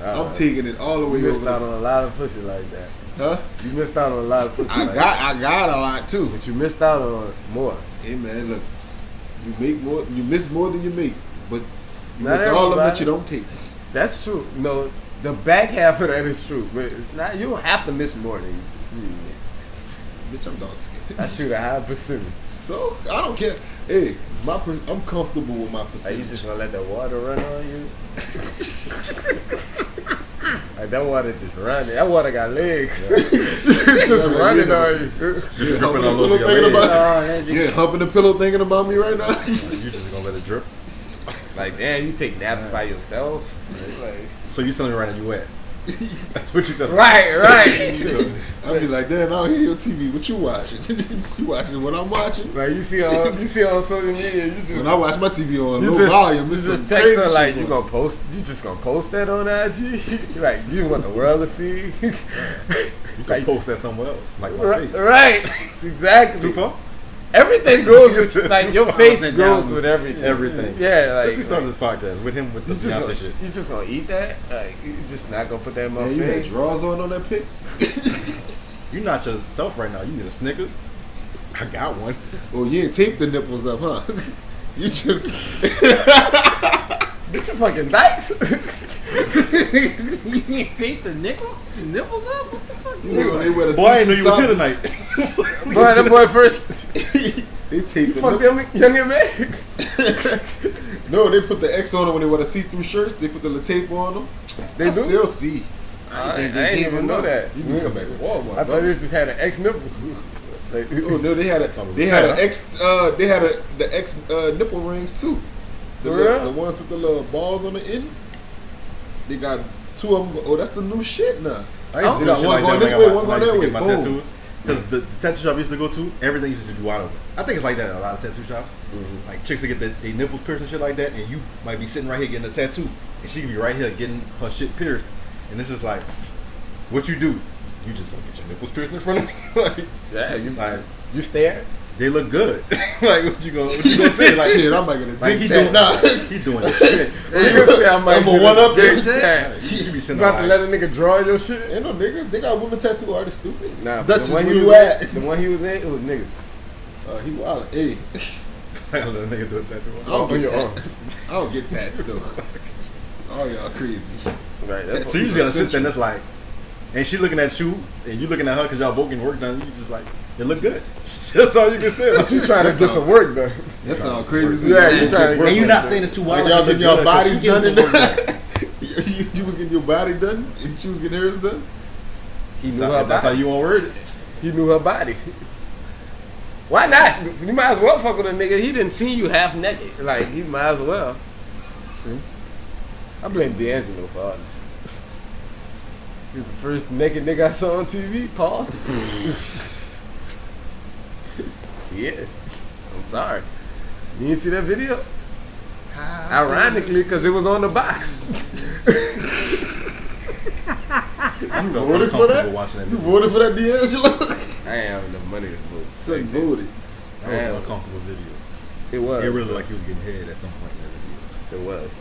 [SPEAKER 3] I'm taking it all the way
[SPEAKER 1] You
[SPEAKER 3] over
[SPEAKER 1] missed
[SPEAKER 3] the
[SPEAKER 1] out
[SPEAKER 3] top.
[SPEAKER 1] on a lot of pussy like that.
[SPEAKER 3] Huh?
[SPEAKER 1] You missed out on a lot of pussy.
[SPEAKER 3] I
[SPEAKER 1] like that.
[SPEAKER 3] got a lot too.
[SPEAKER 1] But you missed out on more.
[SPEAKER 3] Hey man, look, you make more, you miss more than you make, but you
[SPEAKER 1] Not
[SPEAKER 3] miss all of them that
[SPEAKER 1] everybody.
[SPEAKER 3] you don't take.
[SPEAKER 1] That's true. No, the back half of that is true, but it's not. You don't have to miss more than you.
[SPEAKER 3] Bitch, I'm dog scared.
[SPEAKER 1] I shoot a high percentage.
[SPEAKER 3] So I don't care. Hey, I'm comfortable with my
[SPEAKER 1] Are you
[SPEAKER 3] percentage.
[SPEAKER 1] just gonna let the water run on you? Like that water just running. That water got legs. It's just running on you.
[SPEAKER 3] Yeah, humping
[SPEAKER 2] all
[SPEAKER 3] the
[SPEAKER 2] over
[SPEAKER 3] pillow
[SPEAKER 2] your
[SPEAKER 3] thinking
[SPEAKER 2] leg.
[SPEAKER 3] about.
[SPEAKER 5] Oh, that
[SPEAKER 3] Yeah, humping the pillow thinking about me right now.
[SPEAKER 2] You just gonna let it drip.
[SPEAKER 1] Like damn, you take naps by yourself. Like,
[SPEAKER 2] So you telling me right now you wet? That's what you said.
[SPEAKER 1] right.
[SPEAKER 3] I'll be like, damn, I don't hear your TV. What you watching? You watching what I'm watching?
[SPEAKER 1] Like you see on social media, you just
[SPEAKER 3] When I watch my TV on
[SPEAKER 1] you
[SPEAKER 3] low
[SPEAKER 1] just,
[SPEAKER 3] volume,
[SPEAKER 1] you
[SPEAKER 3] it's
[SPEAKER 1] just
[SPEAKER 3] some
[SPEAKER 1] text
[SPEAKER 3] crazy
[SPEAKER 1] her like
[SPEAKER 3] shit
[SPEAKER 1] you
[SPEAKER 3] going.
[SPEAKER 1] gonna post. You just gonna post that on IG. Like you want the world to see.
[SPEAKER 2] You can
[SPEAKER 1] Like-
[SPEAKER 2] post that somewhere else, like my
[SPEAKER 1] Right,
[SPEAKER 2] face.
[SPEAKER 1] right, exactly.
[SPEAKER 2] Too far?
[SPEAKER 1] Everything goes with like your face
[SPEAKER 5] Sit
[SPEAKER 1] goes
[SPEAKER 5] down.
[SPEAKER 1] with everything.
[SPEAKER 2] Everything.
[SPEAKER 1] Yeah, like
[SPEAKER 2] Since we started this podcast with him with the
[SPEAKER 1] you just,
[SPEAKER 2] Beyonce
[SPEAKER 1] gonna,
[SPEAKER 2] shit.
[SPEAKER 1] you just gonna eat that? Like you just not gonna put that in my
[SPEAKER 3] Man, you had
[SPEAKER 1] face?
[SPEAKER 3] drawers on that pic?
[SPEAKER 2] You're not yourself right now. You need a Snickers. I got one.
[SPEAKER 3] Oh, you ain't taped the nipples up, huh? You just
[SPEAKER 1] Get your fucking dikes.
[SPEAKER 5] You ain't tape the nipples up? What the fuck?
[SPEAKER 3] they wear the
[SPEAKER 2] Boy, I didn't know you was
[SPEAKER 3] see-through
[SPEAKER 2] here
[SPEAKER 3] top.
[SPEAKER 2] tonight.
[SPEAKER 1] Boy, that boy first.
[SPEAKER 3] They taped the
[SPEAKER 1] Fuck
[SPEAKER 3] nipple.
[SPEAKER 1] them young man.
[SPEAKER 3] No, they put the X on them when they wear the see-through shirts. They put the little tape on them.
[SPEAKER 1] They
[SPEAKER 3] I
[SPEAKER 1] do?
[SPEAKER 3] still see.
[SPEAKER 1] I
[SPEAKER 5] think
[SPEAKER 1] didn't
[SPEAKER 5] they
[SPEAKER 1] even
[SPEAKER 5] tape
[SPEAKER 1] know
[SPEAKER 5] them
[SPEAKER 1] that.
[SPEAKER 3] You can come back to Walmart.
[SPEAKER 1] I thought
[SPEAKER 3] bro.
[SPEAKER 1] they just had an X nipple. Like,
[SPEAKER 3] Oh no, they had an X. They had the X nipple rings too. The,
[SPEAKER 1] For real?
[SPEAKER 3] the ones with the little balls on the end. They got two of them. Oh, that's the new shit now.
[SPEAKER 2] I used to
[SPEAKER 3] They
[SPEAKER 2] do
[SPEAKER 3] got
[SPEAKER 2] shit
[SPEAKER 3] one
[SPEAKER 2] like
[SPEAKER 3] going
[SPEAKER 2] that
[SPEAKER 3] this
[SPEAKER 2] when I
[SPEAKER 3] way,
[SPEAKER 2] got
[SPEAKER 3] one
[SPEAKER 2] my-
[SPEAKER 3] going
[SPEAKER 2] when I
[SPEAKER 3] that
[SPEAKER 2] used to
[SPEAKER 3] way.
[SPEAKER 2] get my
[SPEAKER 3] Boom.
[SPEAKER 2] tattoos. Because the tattoo shop I used to go to, everything used to be wide open. I think it's like that at a lot of tattoo shops. Like chicks that get their nipples pierced and shit like that, and you might be sitting right here getting a tattoo, and she can be right here getting her shit pierced, and it's just like, what you do? You just gonna get your nipples pierced in front of me? Like,
[SPEAKER 1] yeah, you,
[SPEAKER 2] like
[SPEAKER 1] you stare.
[SPEAKER 2] they look good. Like what you gonna say? Like,
[SPEAKER 3] Shit, I might get a
[SPEAKER 2] like
[SPEAKER 3] dick
[SPEAKER 2] he
[SPEAKER 3] tat
[SPEAKER 2] doing,
[SPEAKER 3] now.
[SPEAKER 2] he doing the shit.
[SPEAKER 1] You can say I might
[SPEAKER 3] I'm a
[SPEAKER 1] get
[SPEAKER 3] one up
[SPEAKER 1] dick
[SPEAKER 3] there.
[SPEAKER 1] tat.
[SPEAKER 2] You be
[SPEAKER 1] You
[SPEAKER 2] sitting
[SPEAKER 1] about to
[SPEAKER 2] there
[SPEAKER 1] let
[SPEAKER 2] like,
[SPEAKER 1] a nigga draw your shit?
[SPEAKER 3] Ain't no niggas. They got women tattoo artists stupid.
[SPEAKER 1] Nah, but
[SPEAKER 3] Dutchess,
[SPEAKER 1] the one
[SPEAKER 3] where
[SPEAKER 1] he
[SPEAKER 3] you
[SPEAKER 1] was
[SPEAKER 3] at?
[SPEAKER 1] in, the one he was in, it was niggas.
[SPEAKER 3] He wild. Hey,
[SPEAKER 2] I let a nigga do a tattoo.
[SPEAKER 3] I don't
[SPEAKER 1] On
[SPEAKER 3] get
[SPEAKER 1] your
[SPEAKER 3] tats. I don't get tats though. All y'all crazy.
[SPEAKER 1] Right. That's
[SPEAKER 2] So you just gotta sit there and it's like, and she looking at you, and you looking at her because y'all both getting work done. You just like, it look good. That's all you can say. Like,
[SPEAKER 1] you trying to do some work though.
[SPEAKER 3] That sound crazy.
[SPEAKER 1] Yeah, you trying to
[SPEAKER 2] and you
[SPEAKER 1] work
[SPEAKER 2] not
[SPEAKER 1] on
[SPEAKER 2] saying it's too wild.
[SPEAKER 3] Like y'all getting your bodies done in
[SPEAKER 2] there.
[SPEAKER 3] you was getting your body done and she was getting hers done.
[SPEAKER 1] He knew her
[SPEAKER 2] That's how
[SPEAKER 1] body.
[SPEAKER 2] you want word it.
[SPEAKER 1] He knew her body. Why not? You might as well fuck with a nigga. He didn't see you half naked. Like he might as well. See? I blame D'Angelo for all this. He's the first naked nigga I saw on TV. Pause. Yes. I'm sorry. You didn't see that video? Ironically, because it was on the box.
[SPEAKER 2] I felt
[SPEAKER 3] voted for that?
[SPEAKER 2] uncomfortable watching that
[SPEAKER 3] You
[SPEAKER 2] video.
[SPEAKER 3] voted for that D'Angelo?
[SPEAKER 1] I ain't have enough money to vote.
[SPEAKER 3] Son voted.
[SPEAKER 2] That was an uncomfortable video.
[SPEAKER 1] It was.
[SPEAKER 2] It really looked like he was getting head at some point in that video.
[SPEAKER 1] It was.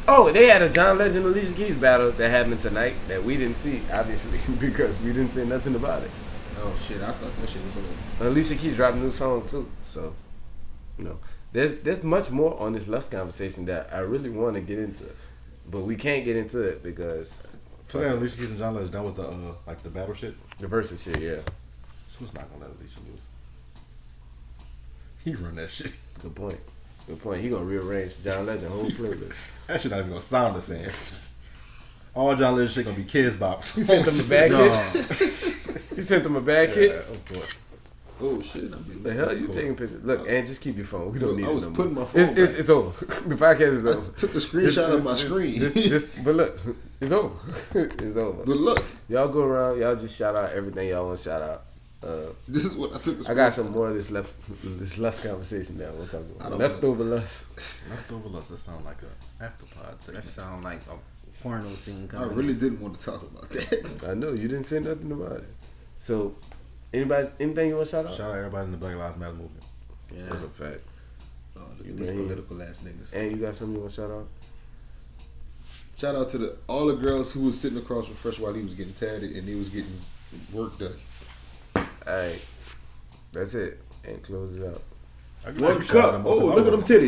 [SPEAKER 1] Oh, they had a John Legend Alicia Keys battle that happened tonight that we didn't see, obviously, because we didn't say nothing about it.
[SPEAKER 3] Oh shit! I thought that shit was on.
[SPEAKER 1] Alicia Keys dropped a new song too, so you know, there's much more on this Lust conversation that I really want to get into, but we can't get into it because
[SPEAKER 2] So that Alicia Keys and John Legend, that was the like the battle shit.
[SPEAKER 1] the versus shit. Yeah,
[SPEAKER 2] So it's not gonna let Alicia lose. He run that shit.
[SPEAKER 1] good point. Good point. He gonna rearrange John Legend whole playlist.
[SPEAKER 2] That shit not even gonna sound the same. All John Legend shit gonna be kids bops.
[SPEAKER 1] He sent them a bad
[SPEAKER 2] No.
[SPEAKER 1] kid. He sent them a bad
[SPEAKER 2] Yeah,
[SPEAKER 1] kid.
[SPEAKER 2] of course.
[SPEAKER 3] Oh shit!
[SPEAKER 1] The hell you taking pictures? Look, and just keep your phone. We don't need
[SPEAKER 3] I
[SPEAKER 1] it
[SPEAKER 3] was
[SPEAKER 1] no
[SPEAKER 3] putting
[SPEAKER 1] more.
[SPEAKER 3] my phone back.
[SPEAKER 1] It's over. The podcast is
[SPEAKER 3] I
[SPEAKER 1] over.
[SPEAKER 3] took a screenshot of my screen.
[SPEAKER 1] But look, it's over. It's over.
[SPEAKER 3] But look,
[SPEAKER 1] Y'all go around. Y'all just shout out everything y'all want to shout out.
[SPEAKER 3] this is what I took.
[SPEAKER 1] I got some more of this lust conversation that we'll talk
[SPEAKER 3] I
[SPEAKER 1] about.
[SPEAKER 3] don't
[SPEAKER 1] Leftover lust.
[SPEAKER 2] Leftover Lust, that sound like a afterpod
[SPEAKER 5] That
[SPEAKER 2] segment.
[SPEAKER 5] sound like porno scene
[SPEAKER 3] I
[SPEAKER 5] coming.
[SPEAKER 3] really didn't want to talk about that.
[SPEAKER 1] I know you didn't say nothing about it. So, anything you want to shout out?
[SPEAKER 2] Shout out everybody in the Black Lives Matter movement.
[SPEAKER 5] Yeah.
[SPEAKER 1] That's a fact.
[SPEAKER 3] Oh, look
[SPEAKER 1] You
[SPEAKER 3] at these
[SPEAKER 1] man.
[SPEAKER 3] political ass niggas.
[SPEAKER 1] And you got something you want to shout out?
[SPEAKER 3] Shout out to all the girls who was sitting across from Fresh while he was getting tatted and they was getting work done.
[SPEAKER 1] All right, that's it, and close it out.
[SPEAKER 2] I can
[SPEAKER 3] One
[SPEAKER 2] shout out
[SPEAKER 3] cup.
[SPEAKER 2] them
[SPEAKER 3] Oh,
[SPEAKER 2] motherfuckers.
[SPEAKER 3] look at them titties.